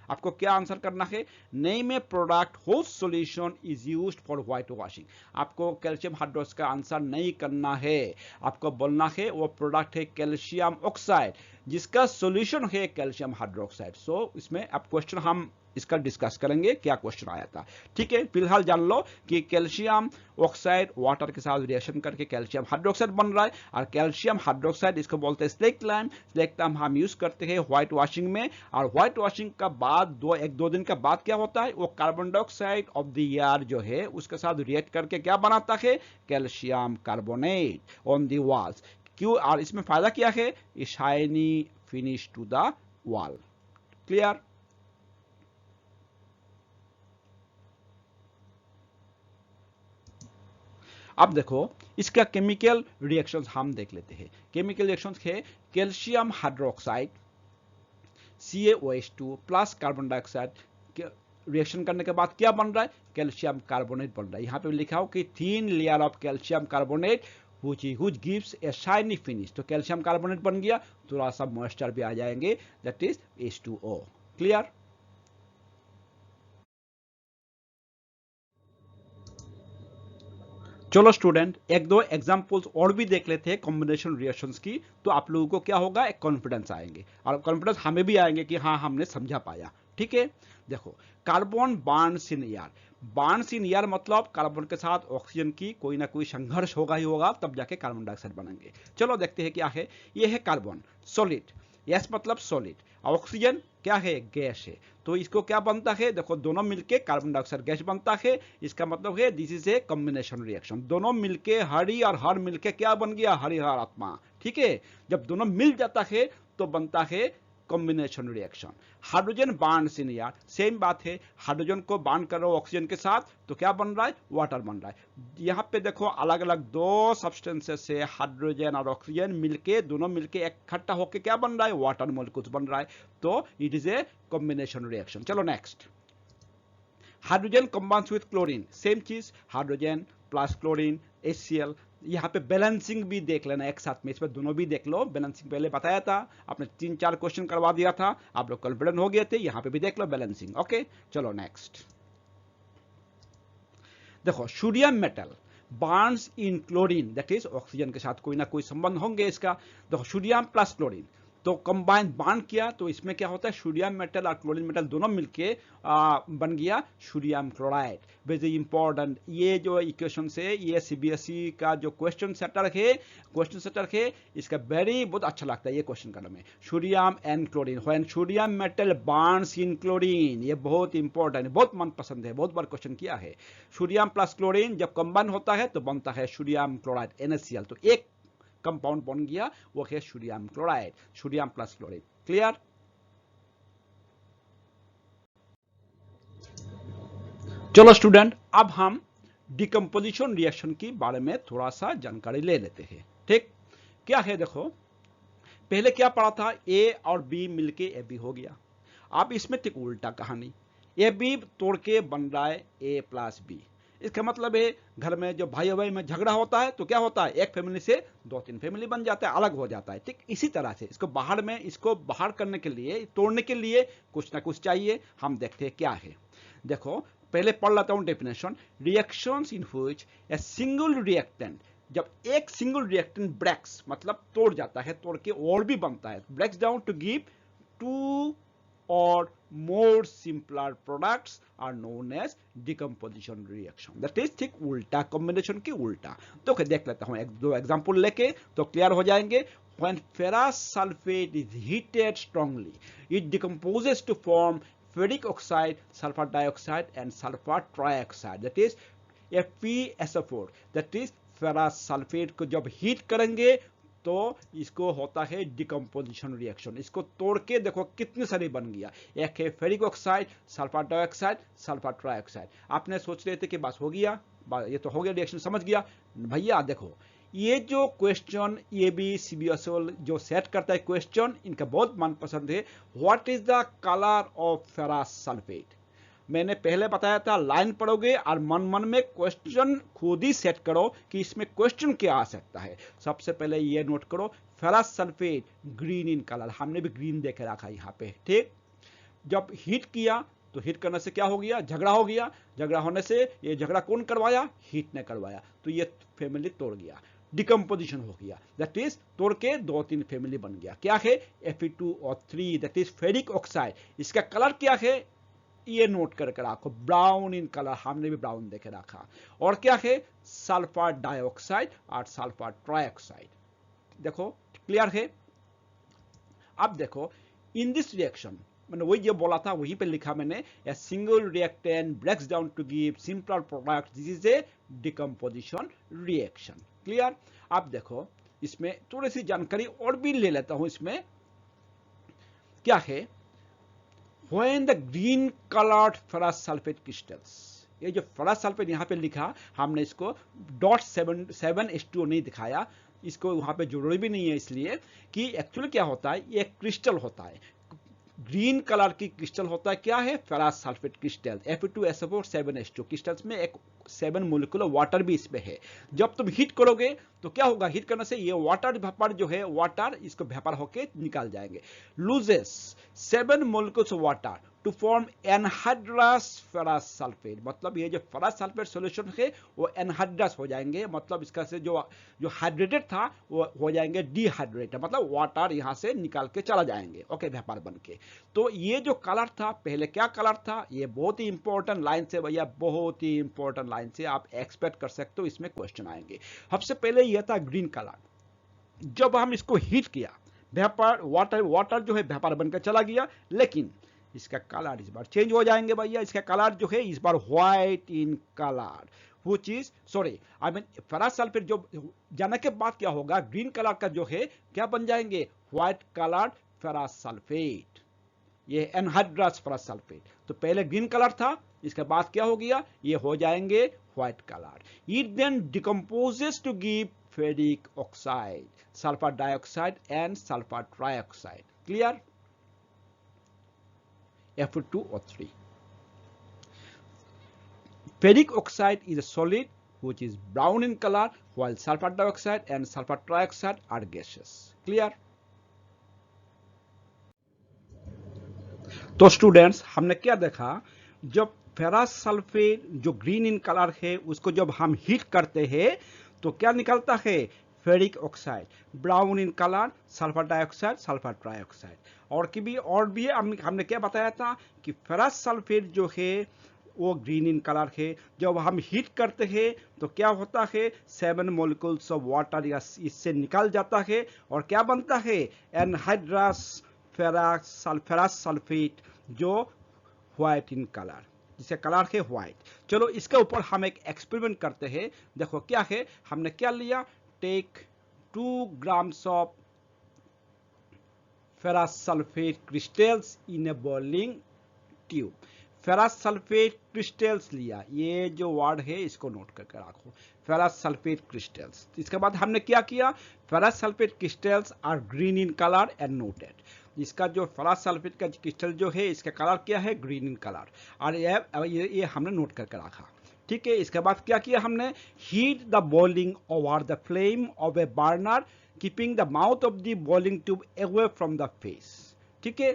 आपको क्या आंसर करना है, name A product whose solution is used for white washing। आपको कैल्शियम हाइड्रोक्साइड का आंसर नहीं करना है, आपको बोलना है वो प्रोडक्ट है कैल्शियम ऑक्साइड जिसका सॉल्यूशन है कैल्शियम हाइड्रोक्साइड। सो इसमें अब क्वेश्चन हम इसका डिस्कस करेंगे, क्या क्वेश्चन आया था। ठीक है, फिलहाल जान लो कि कैल्शियम ऑक्साइड वाटर के साथ रिएक्शन करके कैल्शियम हाइड्रोक्साइड बन रहा है, और कैल्शियम हाइड्रोक्साइड इसको बोलते हैं स्लेक्ट लाइम। स्लेक्ट लाइम हम यूज करते हैं व्हाइट वॉशिंग में, और व्हाइट वॉशिंग का बाद 1-2 दिन का बाद क्या होता है, वो carbon dioxide of the air जो है उसके साथ रिएक्ट करके क्या बनाता है, calcium carbonate on the walls. क्यों, और इसमें फायदा क्या है, shiny finish to the wall. Clear. अब देखो इसका केमिकल रिएक्शंस हम देख लेते हैं। केमिकल रिएक्शंस है calcium hydroxide CaOH2 plus carbon dioxide reaction करने के बाद क्या बन रहा है, कैल्शियम कार्बोनेट बन रहा है। यहाँ पे लिखा हो कि thin layer of calcium carbonate which gives a shiny finish। तो कैल्शियम कार्बोनेट बन गया, थोड़ा सा मॉइस्चर भी आ जाएंगे, दैट इज H2O। क्लियर। चलो स्टूडेंट एक दो एग्जांपल्स और भी देख लेते हैं कॉम्बिनेशन रिएक्शंस की, तो आप लोगों को क्या होगा, एक कॉन्फिडेंस आएंगे, और कॉन्फिडेंस हमें भी आएंगे कि हाँ हमने समझा पाया। ठीक है, देखो carbon bonds in air. Bonds in air मतलब कार्बन के साथ ऑक्सीजन की कोई ना कोई संघर्ष होगा ही होगा, तब जाके कार्बन डाइऑक्साइड बनेंगे। चलो देखते हैं क्या है। ये है कार्बन सॉलिड, एस मतलब सॉलिड, ऑक्सीजन क्या है, गैस है। तो इसको क्या बनता है, देखो दोनों मिलके कार्बन डाइऑक्साइड गैस बनता है, इसका मतलब है this is a combination reaction. दोनों मिलके हरि और हर मिलके क्या बन गया, हरिहर आत्मा। ठीक है, जब दोनों मिल जाता है तो बनता है combination reaction. Hydrogen bonds in air, same बात है, हाइड्रोजन को बॉन्ड करो ऑक्सीजन के साथ तो क्या बन रहा है, वाटर बन रहा है। यहाँ पे देखो अलग अलग दो सब्सटेंसेस से हाइड्रोजन और ऑक्सीजन मिलके, दोनों मिलके इकट्ठा होके क्या बन रहा है, वाटर मॉलिक्यूल्स बन रहा है। तो it is a combination reaction. चलो next, hydrogen combines with chlorine, same चीज, हाइड्रोजन प्लस क्लोरीन HCl। यहाँ पे बैलेंसिंग भी देख लेना एक साथ में, इसमें दोनों भी देख लो। बैलेंसिंग पहले बताया था, आपने 3-4 क्वेश्चन करवा दिया था, आप लोग कॉन्फिडेंट हो गए थे, यहाँ पे भी देख लो बैलेंसिंग। ओके चलो नेक्स्ट, देखो sodium metal bonds in chlorine, that is oxygen के साथ कोई ना कोई संबंध होंगे इसका। देखो सोडियम प्लस क्लोरीन, तो कंबाइन बॉन्ड किया तो इसमें क्या होता है, सोडियम मेटल और क्लोरीन मेटल दोनों मिलके बन गया सोडियम क्लोराइड। वेरी इंपॉर्टेंट, ये जो इक्वेशन से ये सीबीएसई का जो क्वेश्चन सेटर है इसका वेरी बहुत अच्छा लगता है ये क्वेश्चन करने में। Sodium and chlorine, when sodium metal bonds in chlorine, ये बहुत इंपॉर्टेंट है, बहुत मनपसंद है, बहुत बार क्वेश्चन किया है। सोडियम प्लस क्लोरीन जब कंबाइन होता है तो बनता है सोडियम क्लोराइड NaCl। तो एक कंपाउंड बन गया, वो है sodium chloride, sodium plus chlorine. Clear. चलो स्टूडेंट अब हम डिकम्पोजिशन रिएक्शन के बारे में थोड़ा सा जानकारी ले लेते हैं। ठीक, क्या है देखो, पहले क्या पढ़ा था, ए और बी मिलके ए बी हो गया। अब इसमें ठीक उल्टा कहानी, ए बी तोड़ के बन रहा है ए प्लस बी। इसका मतलब है घर में जो भाई भाई में झगड़ा होता है तो क्या होता है, एक फैमिली से 2-3 फैमिली बन जाता है, अलग हो जाता है। ठीक इसी तरह से इसको बाहर करने के लिए, तोड़ने के लिए कुछ ना कुछ चाहिए। हम देखते हैं क्या है। देखो पहले पढ़ लेता हूं definition, reactions in which A single reactant, जब एक सिंगल रिएक्टेंट ब्रेक्स मतलब तोड़ जाता है, तोड़ के और भी बनता है, breaks down to give 2 or more simpler products are known as decomposition reaction। That is ठीक उल्टा, कॉम्बिनेशन की उल्टा। तो देख लेता हूं एक दो एग्जांपल लेके तो क्लियर हो जाएंगे। When ferrous sulfate is heated strongly, it decomposes to form ferric oxide, sulfur dioxide and sulfur trioxide, that is FeSO4। that is ferrous sulfate को जब हीट करेंगे तो इसको होता है डिकम्पोजिशन रिएक्शन। इसको तोड़ के देखो कितनी सारी बन गया, एक है ferric oxide, sulphur dioxide, sulphur trioxide. आपने सोच रहे थे कि बस हो गया, ये तो हो गया रिएक्शन, समझ गया भैया। देखो ये जो क्वेश्चन ये भी सीबीएसई जो सेट करता है क्वेश्चन, इनका बहुत मनपसंद है, what is the colour of ferrous sulphate. मैंने पहले बताया था लाइन पढ़ोगे और मन मन में क्वेश्चन खुद ही सेट करो कि इसमें क्वेश्चन क्या आ सकता है। सबसे पहले ये नोट करो, ferrous sulphate green in colour, हमने भी ग्रीन देखे रखा यहाँ पे, ठीक। जब हीट किया तो हीट करने से क्या हो गया, झगड़ा हो गया, झगड़ा होने से ये झगड़ा कौन करवाया, हीट ने करवाया, तो ये फैमिली तोड़ गया, डिकम्पोजिशन हो गया, दैट इज तोड़ के 2-3 फैमिली बन गया। क्या है, Fe2O3, that is ferric oxide. इसका कलर क्या है, ये नोट करके रखो, ब्राउन इन कलर, हमने भी ब्राउन देखे रखा। और क्या है, सल्फर डाइऑक्साइड और सल्फर ट्राइऑक्साइड। देखो क्लियर है। अब देखो इन दिस रिएक्शन, मैंने वही जो बोला था वहीं पे लिखा मैंने, a single reactant breaks down to give simple product, this is a decomposition reaction. Clear. अब देखो इसमें थोड़ी सी जानकारी और भी ले लेता हूं। इसमें क्या है, when the green colored ferrous sulfate crystals, ये जो फेरस सल्फेट यहाँ पे लिखा, हमने इसको .7H2O नहीं दिखाया, इसको वहां पे जरूरी भी नहीं है, इसलिए कि एक्चुअली क्या होता है, ये क्रिस्टल होता है, ग्रीन कलर की क्रिस्टल होता है। क्या है, ferrous sulphate crystal, Fe2SO4 7H2। Crystals में एक 7 मोलिकुलर वाटर भी इसमें है। जब तुम हीट करोगे तो क्या होगा, हीट करने से ये वाटर वेपर जो है, वाटर इसको वेपर होके निकाल जाएंगे, loses 7 molecules of water to form anhydrous ferrous sulphate. मतलब ये जो फेरस सल्फेट सॉल्यूशन है वो एनहाइड्रस हो जाएंगे, मतलब इसका से जो हाइड्रेटेड था वो हो जाएंगे डिहाइड्रेटेड, मतलब वाटर यहां से निकाल के चला जाएंगे, ओके, वेपर बन के। तो ये जो कलर था पहले, क्या कलर था, ये बहुत ही इंपॉर्टेंट लाइन से भैया, बहुत ही इंपॉर्टेंट लाइन से आप एक्सपेक्ट कर सकते हो इसमें क्वेश्चन आएंगे। सबसे पहले यह था ग्रीन कलर। जब हम इसको हीट किया, वेपर वाटर जो है वेपर बनकर चला गया, लेकिन इसका कलर इस बार चेंज हो जाएंगे भैया। इसका कलर जो है इस बार white in colour, which is sorry I mean ferrous sulphate जो जाने के बाद क्या होगा, ग्रीन कलर का जो है क्या बन जाएंगे, व्हाइट कलर फेरस सल्फेट, ये एनहाइड्रस फेरस सल्फेट। तो पहले ग्रीन कलर था, इसके बाद क्या हो गया, ये हो जाएंगे white colour. It then decomposes to give ferric oxide, sulphur dioxide and sulphur trioxide. Clear. Fe2O3. Ferric oxide is a solid which is brown in color, while sulfur dioxide and sulfur trioxide are gaseous. Clear? तो students हमने क्या देखा, जब ferrous sulphate जो green in colour है उसको जब हम हीट करते हैं तो क्या निकलता है, ferric oxide, brown in colour, sulphur dioxide, sulphur trioxide. और भी हमने क्या बताया था कि फेरस सल्फेट जो है वो ग्रीन इन कलर है। जब हम हीट करते हैं तो क्या होता है, 7 मोलिकुल्स ऑफ वाटर इससे निकल जाता है और क्या बनता है, एनहाइड्रस फेरस सल्फेट जो व्हाइट इन कलर, जिसका कलर है व्हाइट। चलो इसके ऊपर हम एक एक्सपेरिमेंट करते हैं। देखो क्या है, हमने क्या लिया, take 2 grams of ferrous sulfate crystals in a boiling tube। Ferrous sulphate crystals लिया, ये जो वर्ड है इसको नोट करके रखो, फेरस सल्फेट क्रिस्टल्स। इसके बाद हमने क्या किया, ferrous sulphate crystals are green in colour and noted. इसका जो फेरस सल्फेट का क्रिस्टल जो है इसका कलर क्या है, ग्रीन इन कलर, और ये हमने नोट करके रखा, ठीक है। इसके बाद क्या किया हमने, heat the boiling over the flame of A burner keeping the mouth of the boiling tube away from the face, ठीक है।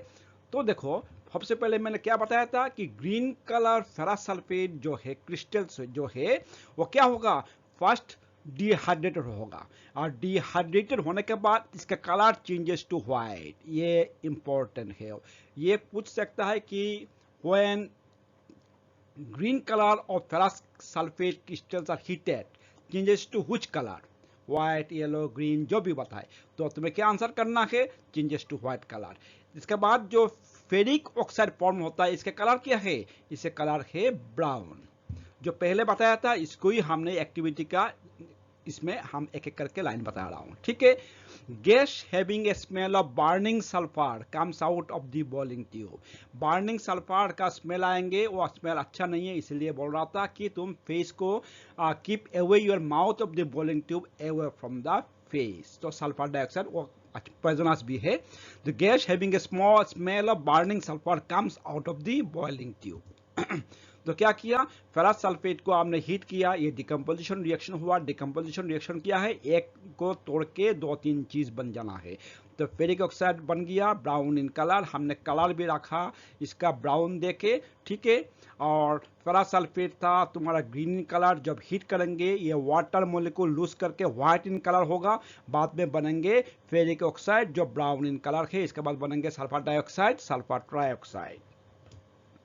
तो देखो सबसे पहले मैंने क्या बताया था कि ग्रीन कलर फेरस सल्फेट जो है क्रिस्टल्स जो है वो क्या होगा, फर्स्ट डिहाइड्रेटेड होगा, और डिहाइड्रेटेड होने के बाद इसका कलर चेंजेस टू व्हाइट। ये इंपॉर्टेंट है, ये पूछ सकता है कि when green color of ferrous sulfate crystals are heated changes to which color, white, yellow, green, जो भी बताए, तो तुम्हें क्या आंसर करना है, changes to white color। इसके बाद जो फेरिक ऑक्साइड फॉर्म होता है इसका कलर क्या है, इसका कलर है ब्राउन। जो पहले बताया था इसको ही हमने एक्टिविटी का, इसमें हम एक एक करके लाइन बता रहा हूं, ठीक है। Gas having a smell of burning sulphur comes out of the boiling tube. Burning sulphur का स्मेल आएंगे, वो स्मेल अच्छा नहीं है, इसलिए बोल रहा था कि तुम फेस को keep away your mouth of the boiling tube away from the face. तो सल्फर डाइऑक्साइड वो poisonous भी है। The gas having a small smell of burning sulfur comes out of the boiling tube। तो क्या किया, ferrous sulphate को आपने heat किया, ये डिकम्पोजिशन रिएक्शन हुआ। डिकम्पोजिशन रिएक्शन क्या है, एक को तोड़ के दो तीन चीज बन जाना है। तो फेरिक ऑक्साइड बन गया ब्राउन इन कलर, हमने कलर भी रखा इसका ब्राउन देके, ठीक है। और फेरस सल्फेट था तुम्हारा ग्रीन कलर, जब हीट करेंगे ये वाटर मोलिक्यूल लूज करके व्हाइट इन कलर होगा, बाद में बनेंगे फेरिक ऑक्साइड जो ब्राउन इन कलर है, इसके बाद बनेंगे sulphur dioxide, sulphur trioxide.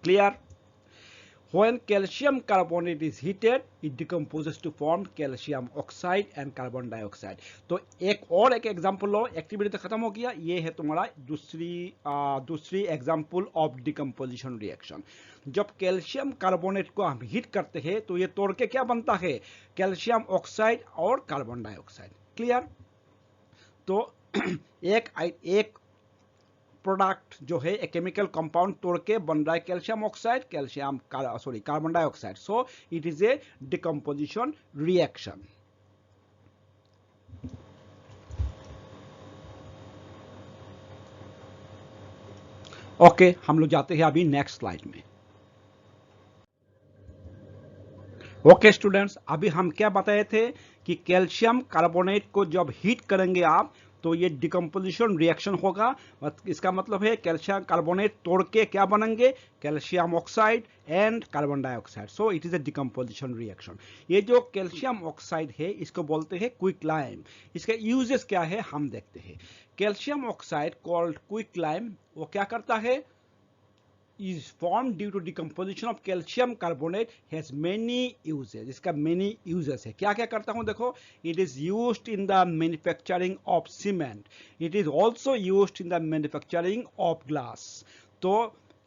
Clear? When calcium carbonate is heated, it decomposes to form calcium oxide and carbon dioxide। तो एक एग्जाम्पल लो, एक्टिविटी तो खत्म हो गया। ये है तुम्हारा दूसरी एग्जाम्पल ऑफ डिकम्पोजिशन रिएक्शन। जब कैल्शियम कार्बोनेट को हम हीट करते हैं तो ये तोड़ के क्या बनता है, कैल्शियम ऑक्साइड और कार्बन डाइऑक्साइड। क्लियर? तो एक प्रोडक्ट जो है एक केमिकल कंपाउंड तोड़ के बन रहा है calcium oxide, carbon dioxide. So it is a decomposition reaction. Okay, हम लोग जाते हैं अभी नेक्स्ट स्लाइड में। ओके स्टूडेंट्स, अभी हम क्या बताए थे कि कैल्शियम कार्बोनेट को जब हीट करेंगे आप तो ये डिकम्पोजिशन रिएक्शन होगा। इसका मतलब है कैल्शियम कार्बोनेट तोड़ के क्या बनेंगे, calcium oxide and carbon dioxide. So it is a decomposition reaction. ये जो कैल्शियम ऑक्साइड है इसको बोलते हैं क्विकलाइम। इसके यूजेस क्या है हम देखते हैं। कैल्शियम ऑक्साइड कॉल्ड क्विकलाइम, वो क्या करता है, is formed due to decomposition of calcium carbonate, has many uses। इसका many uses है। क्या क्या करता हूं देखो, it is used in the manufacturing of cement, it is also used in the manufacturing of glass। तो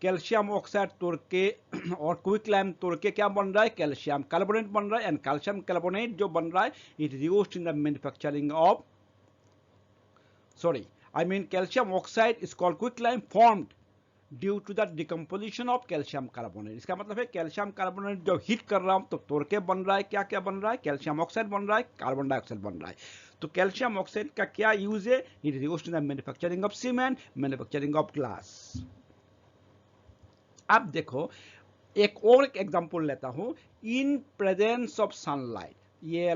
कैल्शियम ऑक्साइड तोड़ के और क्विकलाइम तोड़ के क्या बन रहा है, कैल्शियम कार्बोनेट बन रहा है। एंड कैल्शियम कार्बोनेट जो बन रहा है it is used in the manufacturing of calcium oxide is called quicklime formed due to the decomposition of calcium carbonate. इसका मतलब है कैल्शियम कार्बोनेट जब हीट कर रहा हूं तो तोड़ के बन रहा है, क्या क्या बन रहा है, कैल्शियम ऑक्साइड बन रहा है, कार्बन डाइऑक्साइड बन रहा है। तो कैल्शियम ऑक्साइड का क्या यूज है, it is used in the manufacturing of cement, manufacturing of glass. अब देखो एक और एग्जांपल लेता हूं, इन प्रेजेंस ऑफ सनलाइट। ये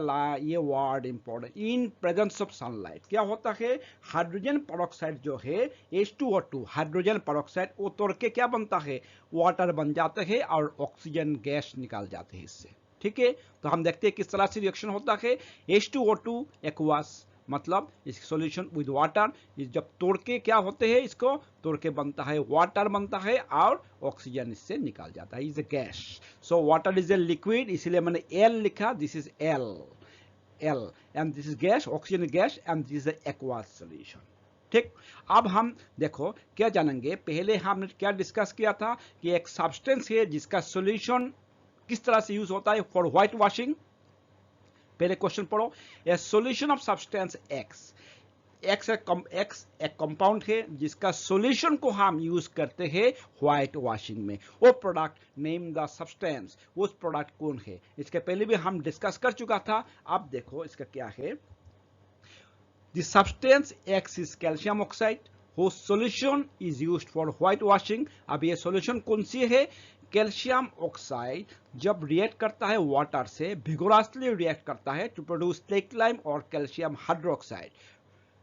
word important, in presence of sunlight क्या होता है, हाइड्रोजन पेरोक्साइड जो है H2O2 हाइड्रोजन पेरोक्साइड वो तोड़ के क्या बनता है, वाटर बन जाते हैं और ऑक्सीजन गैस निकाल जाते हैं इससे। ठीक है, तो हम देखते हैं किस तरह से रिएक्शन होता है। H2O2 एक्वास मतलब इस सॉल्यूशन विद वाटर, जब तोड़ के क्या होते हैं, इसको तोड़ के बनता है वाटर बनता है और ऑक्सीजन इससे निकाल जाता है, is a gas. So water is a liquid, इसलिए मैंने एल लिखा, this is L and this is gas, oxygen gas and this is aqueous solution. ठीक, अब हम देखो क्या जानेंगे। पहले हमने क्या डिस्कस किया था कि एक सब्सटेंस है जिसका सॉल्यूशन किस तरह से यूज होता है फॉर व्हाइट वॉशिंग। पहले क्वेश्चन पढ़ो, ए solution of substance x, x एक कंपाउंड है जिसका सॉल्यूशन को हम यूज करते हैं व्हाइट वॉशिंग में। वो प्रोडक्ट नेम द सब्सटेंस, उस प्रोडक्ट कौन है, इसके पहले भी हम डिस्कस कर चुका था। अब देखो इसका क्या है, the substance x is calcium oxide whose solution is used for white washing। अब ये सॉल्यूशन कौन सी है, कैल्शियम ऑक्साइड जब रिएक्ट करता है वाटर से, विगोरसली रिएक्ट करता है टू प्रोड्यूस क्विकलाइम और calcium hydroxide,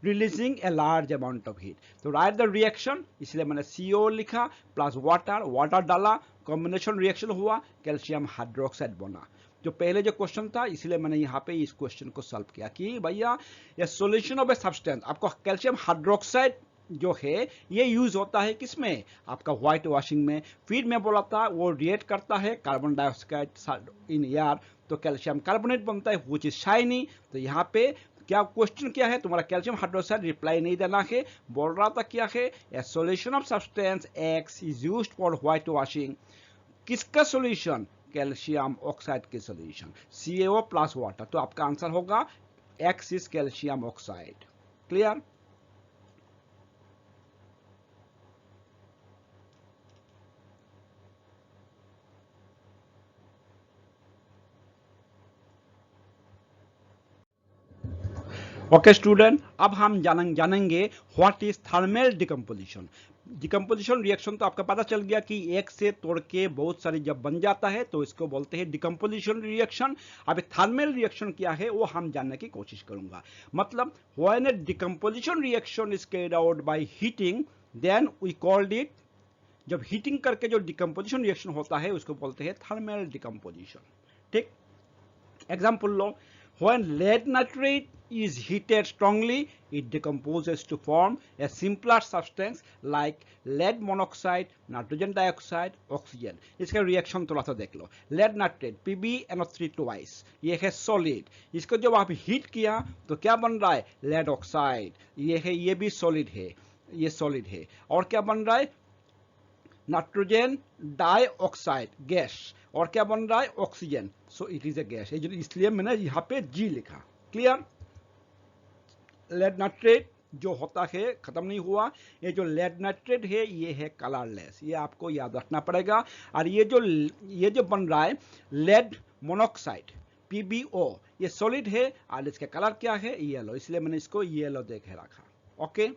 releasing a large amount of heat. तो राइट द रिएक्शन, इसलिए मैंने CO लिखा प्लस वाटर डाला, कॉम्बिनेशन रिएक्शन हुआ, कैल्शियम हाइड्रोक्साइड बना। जो पहले जो क्वेश्चन था इसलिए मैंने यहाँ पे इस क्वेश्चन को सॉल्व किया कि भैया ये सॉल्यूशन ऑफ ए सब्सटेंस, आपको कैल्शियम हाइड्रोक्साइड जो है ये यूज होता है किसमें, आपका व्हाइट वॉशिंग में। फिर मैं बोला था वो रिएक्ट करता है कार्बन डाइऑक्साइड इन एयर, तो कैल्शियम कार्बोनेट बनता है व्हिच इज शाइनी। तो यहाँ पे क्या क्वेश्चन क्या है तुम्हारा, कैल्शियम हाइड्रोक्साइड, रिप्लाई नहीं देना है, बोल रहा था क्या है, ए solution of substance x is used for white washing. किसका सॉल्यूशन, कैल्शियम ऑक्साइड के सॉल्यूशन, CaO प्लस वाटर। तो आपका आंसर होगा x is calcium oxide. Clear? Okay student, अब हम जानेंगे what is thermal decomposition. Decomposition reaction तो आपका पता चल गया कि एक से तोड़ के बहुत सारी जब बन जाता है तो इसको बोलते हैं डिकम्पोजिशन रिएक्शन। अब थर्मल रिएक्शन क्या है वो हम जानने की कोशिश करूंगा। मतलब when a decomposition reaction is carried out by heating then we called it, जब हीटिंग करके जो डिकम्पोजिशन रिएक्शन होता है उसको बोलते हैं थर्मल डिकम्पोजिशन। ठीक, एग्जाम्पल लो, when lead nitrate is heated strongly, it decomposes to form a simpler substance like lead monoxide, nitrogen dioxide, oxygen। इसका रिएक्शन थोड़ा सा देख लो। lead nitrate PbNO3 twice, ये है सॉलिड। इसको जब आप हीट किया तो क्या बन रहा है? lead oxide. ये है, ये भी सॉलिड है, ये सॉलिड है। और क्या बन रहा है? Nitrogen dioxide gas. और क्या बन रहा है? Oxygen. So it is A gas, इसलिए मैंने यहाँ पे जी लिखा। क्लियर? लेड नाइट्रेट जो होता है खत्म नहीं हुआ, ये जो लेड नाइट्रेट है ये है कलरलेस, ये आपको याद रखना पड़ेगा। और ये जो बन रहा है लेड मोनोक्साइड PbO, ये सॉलिड है और इसका कलर क्या है? येलो, इसलिए मैंने इसको येलो देखे रखा। Okay,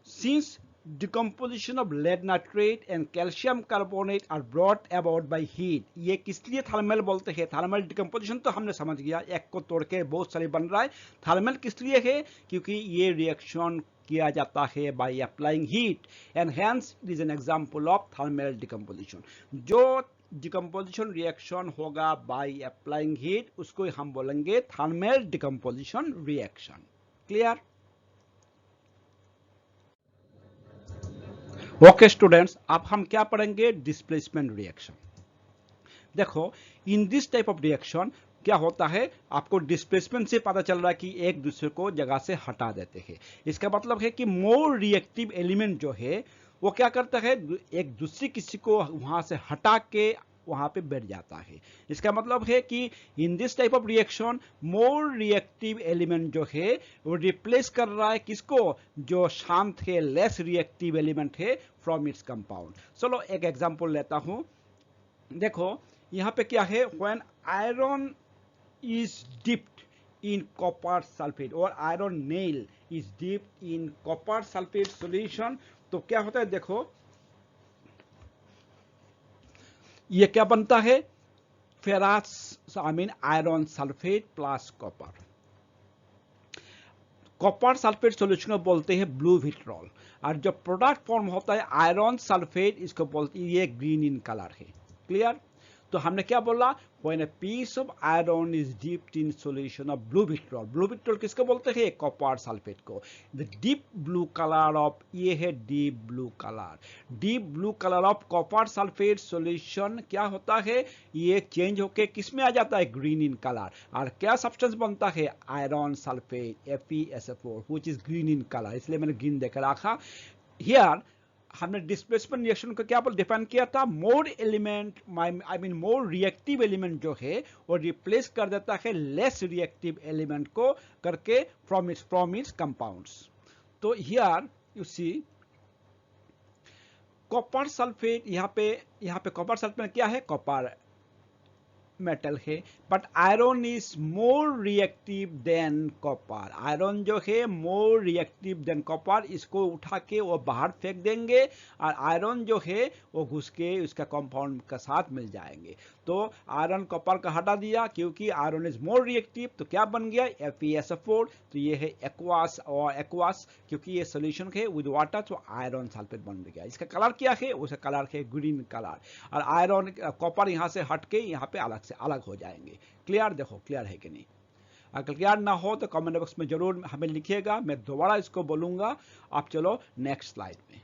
since decomposition of lead nitrate and calcium carbonate are brought about by heat, ये किस लिए थर्मल बोलते हैं? थर्मल डिकम्पोजिशन तो हमने समझ गया, एक को तोड़ के बहुत सारी बन रहा है। थर्मल किस लिए है? क्योंकि ये रिएक्शन किया जाता है by applying heat and hence it is an example of thermal decomposition. जो डिकम्पोजिशन रिएक्शन होगा बाय अप्लाइंग हीट उसको हम बोलेंगे thermal decomposition reaction. Clear? Okay students, अब हम क्या पढ़ेंगे? Displacement reaction. देखो, in this type of reaction क्या होता है, आपको डिस्प्लेसमेंट से पता चल रहा है कि एक दूसरे को जगह से हटा देते हैं। इसका मतलब है कि मोर रिएक्टिव एलिमेंट जो है वो क्या करता है, एक दूसरी किसी को वहां से हटा के वहां पे बैठ जाता है। इसका मतलब है कि इन this type of reaction more reactive element जो है वो रिप्लेस कर रहा है किसको? जो शांत है, लेस रिएक्टिव एलिमेंट है फ्रॉम इट्स कंपाउंड। चलो एक एग्जांपल लेता हूं। देखो यहां पे क्या है, when iron is dipped in copper sulphate और iron nail is dipped in copper sulphate solution, तो क्या होता है? देखो ये क्या बनता है? Ferrous I mean iron sulphate plus copper. Copper sulphate solution को बोलते हैं ब्लू विट्रॉल, और जो प्रोडक्ट फॉर्म होता है आयरन सल्फेट, इसको बोलते हैं, ये ग्रीन इन कलर है। क्लियर? तो हमने क्या बोला? When a piece of iron is dipped in solution of blue vitriol, blue vitriol किसको बोलते हैं? कॉपर सल्फेट को। The deep blue color of, ये है deep blue color, deep blue color of copper sulphate solution क्या होता है? ये चेंज होके किस में आ जाता है? Green in colour. और क्या सब्सटेंस बनता है? Iron sulphate FeSO4 which is green in color, इसलिए मैंने ग्रीन देकर रखा। Here हमने डिस्प्लेसमेंट रिएक्शन को क्या डिफाइन किया था? मोर element I mean more reactive element जो है वो रिप्लेस कर देता है लेस रिएक्टिव एलिमेंट को करके फ्रॉम इट्स कंपाउंड्स। तो here you see copper sulphate, यहाँ पे कॉपर सल्फेट में क्या है? कॉपर मेटल है, but iron is more reactive than copper. Iron जो है मोर रिएक्टिव देन कॉपर, इसको उठा के वो बाहर फेंक देंगे और आयरन जो है वो घुस के उसका कंपाउंड का साथ मिल जाएंगे। तो आयरन कॉपर का हटा दिया क्योंकि आयरन इज मोर रिएक्टिव, तो क्या बन गया? FeSO4। तो ये है एक्वास, और एक्वास क्योंकि ये सोल्यूशन है विद वाटर, तो आयरन सल्फेट बन गया। इसका कलर क्या है? उसका कलर है ग्रीन कलर, और आयरन कॉपर यहाँ से हट के यहाँ पे अलग हो जाएंगे। क्लियर? देखो क्लियर है कि नहीं? अगर क्लियर ना हो तो कमेंट बॉक्स में जरूर हमें लिखिएगा, मैं दोबारा इसको बोलूंगा। आप चलो नेक्स्ट स्लाइड में।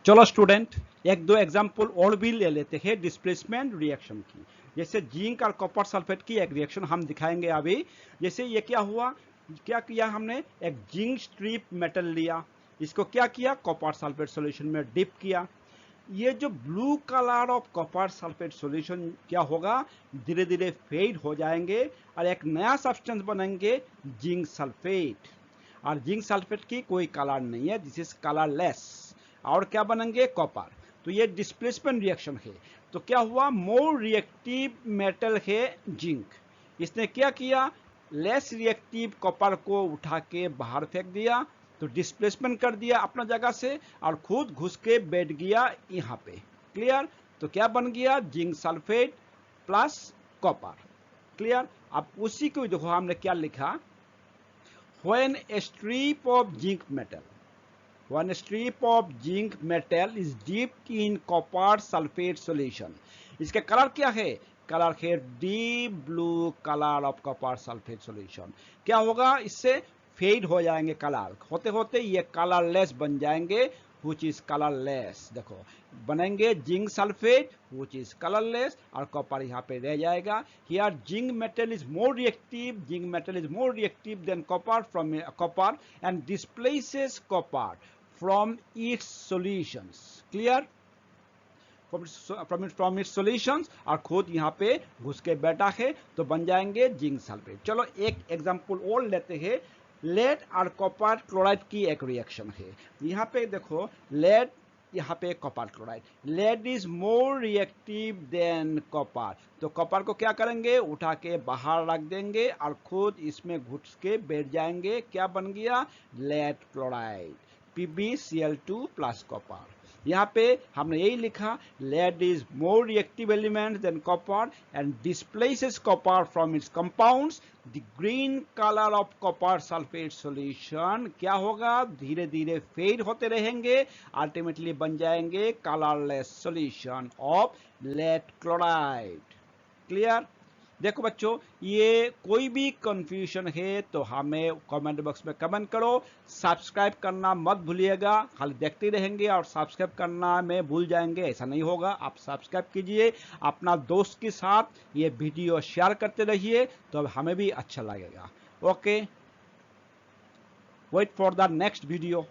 चलो स्टूडेंट, एक दो एग्जांपल और भी ले लेते हैं डिस्प्लेसमेंट रिएक्शन की। जैसे जिंक और कॉपर सल्फेट की एक रिएक्शन हम दिखाएंगे अभी। जैसे ये क्या हुआ, क्या किया हमने? एक जिंक स्ट्रिप मेटल लिया, इसको क्या किया? कॉपर सल्फेट सॉल्यूशन में डिप किया। ये जो blue colour of copper sulphate solution क्या होगा, धीरे धीरे फेड हो जाएंगे और एक नया सब्सटेंस बनेंगे जिंक सल्फेट। और जिंक सल्फेट की कोई कलर नहीं है, दिस इज कलरलेस। और क्या बनेंगे, कॉपर। तो ये डिस्प्लेसमेंट रिएक्शन है। तो क्या हुआ, मोर रिएक्टिव मेटल है जिंक, इसने क्या किया, लेस रिएक्टिव कॉपर को उठा के बाहर फेंक दिया, तो डिस्प्लेसमेंट कर दिया अपना जगह से और खुद घुस के बैठ गया यहाँ पे। क्लियर। तो क्या बन गया, zinc sulphate plus copper. Clear. अब उसी को देखो हमने क्या लिखा, when A strip of zinc metal, one strip of zinc metal is dipped in copper sulfate solution। इसका कलर क्या है, कलर है deep blue colour of copper sulphate solution. क्या होगा, इससे फेड हो जाएंगे, कलर होते होते ये कलरलेस बन जाएंगे, which is colorless। देखो बनेंगे zinc sulphate which is colorless और कॉपर यहाँ पे रह जाएगा। Here zinc metal is more reactive, zinc metal is more reactive than copper from copper and displaces copper from its solutions। Clear। from its solutions और खुद यहाँ पे घुस के बैठा है, तो बन जाएंगे जिंक सल्फेट। चलो एक एग्जांपल और लेते हैं, लेड और कॉपर क्लोराइड की एक रिएक्शन है। यहाँ पे देखो लेड, यहाँ पे copper chloride, lead is more reactive than copper. तो कॉपर को क्या करेंगे, उठा के बाहर रख देंगे और खुद इसमें घुस के बैठ जाएंगे। क्या बन गया, lead chloride, PbCl2 plus copper. यहाँ पे हमने यही लिखा, lead is more reactive element than copper and displaces copper from its compounds. The green colour of copper sulphate solution क्या होगा, धीरे धीरे फेड होते रहेंगे, अल्टीमेटली बन जाएंगे colourless solution of lead chloride. Clear. देखो बच्चों, ये कोई भी कंफ्यूजन है तो हमें कमेंट बॉक्स में कमेंट करो। सब्सक्राइब करना मत भूलिएगा, खाली देखते रहेंगे और सब्सक्राइब करना में भूल जाएंगे, ऐसा नहीं होगा। आप सब्सक्राइब कीजिए, अपना दोस्त के साथ ये वीडियो शेयर करते रहिए, तो हमें भी अच्छा लगेगा। Okay, wait for the next video.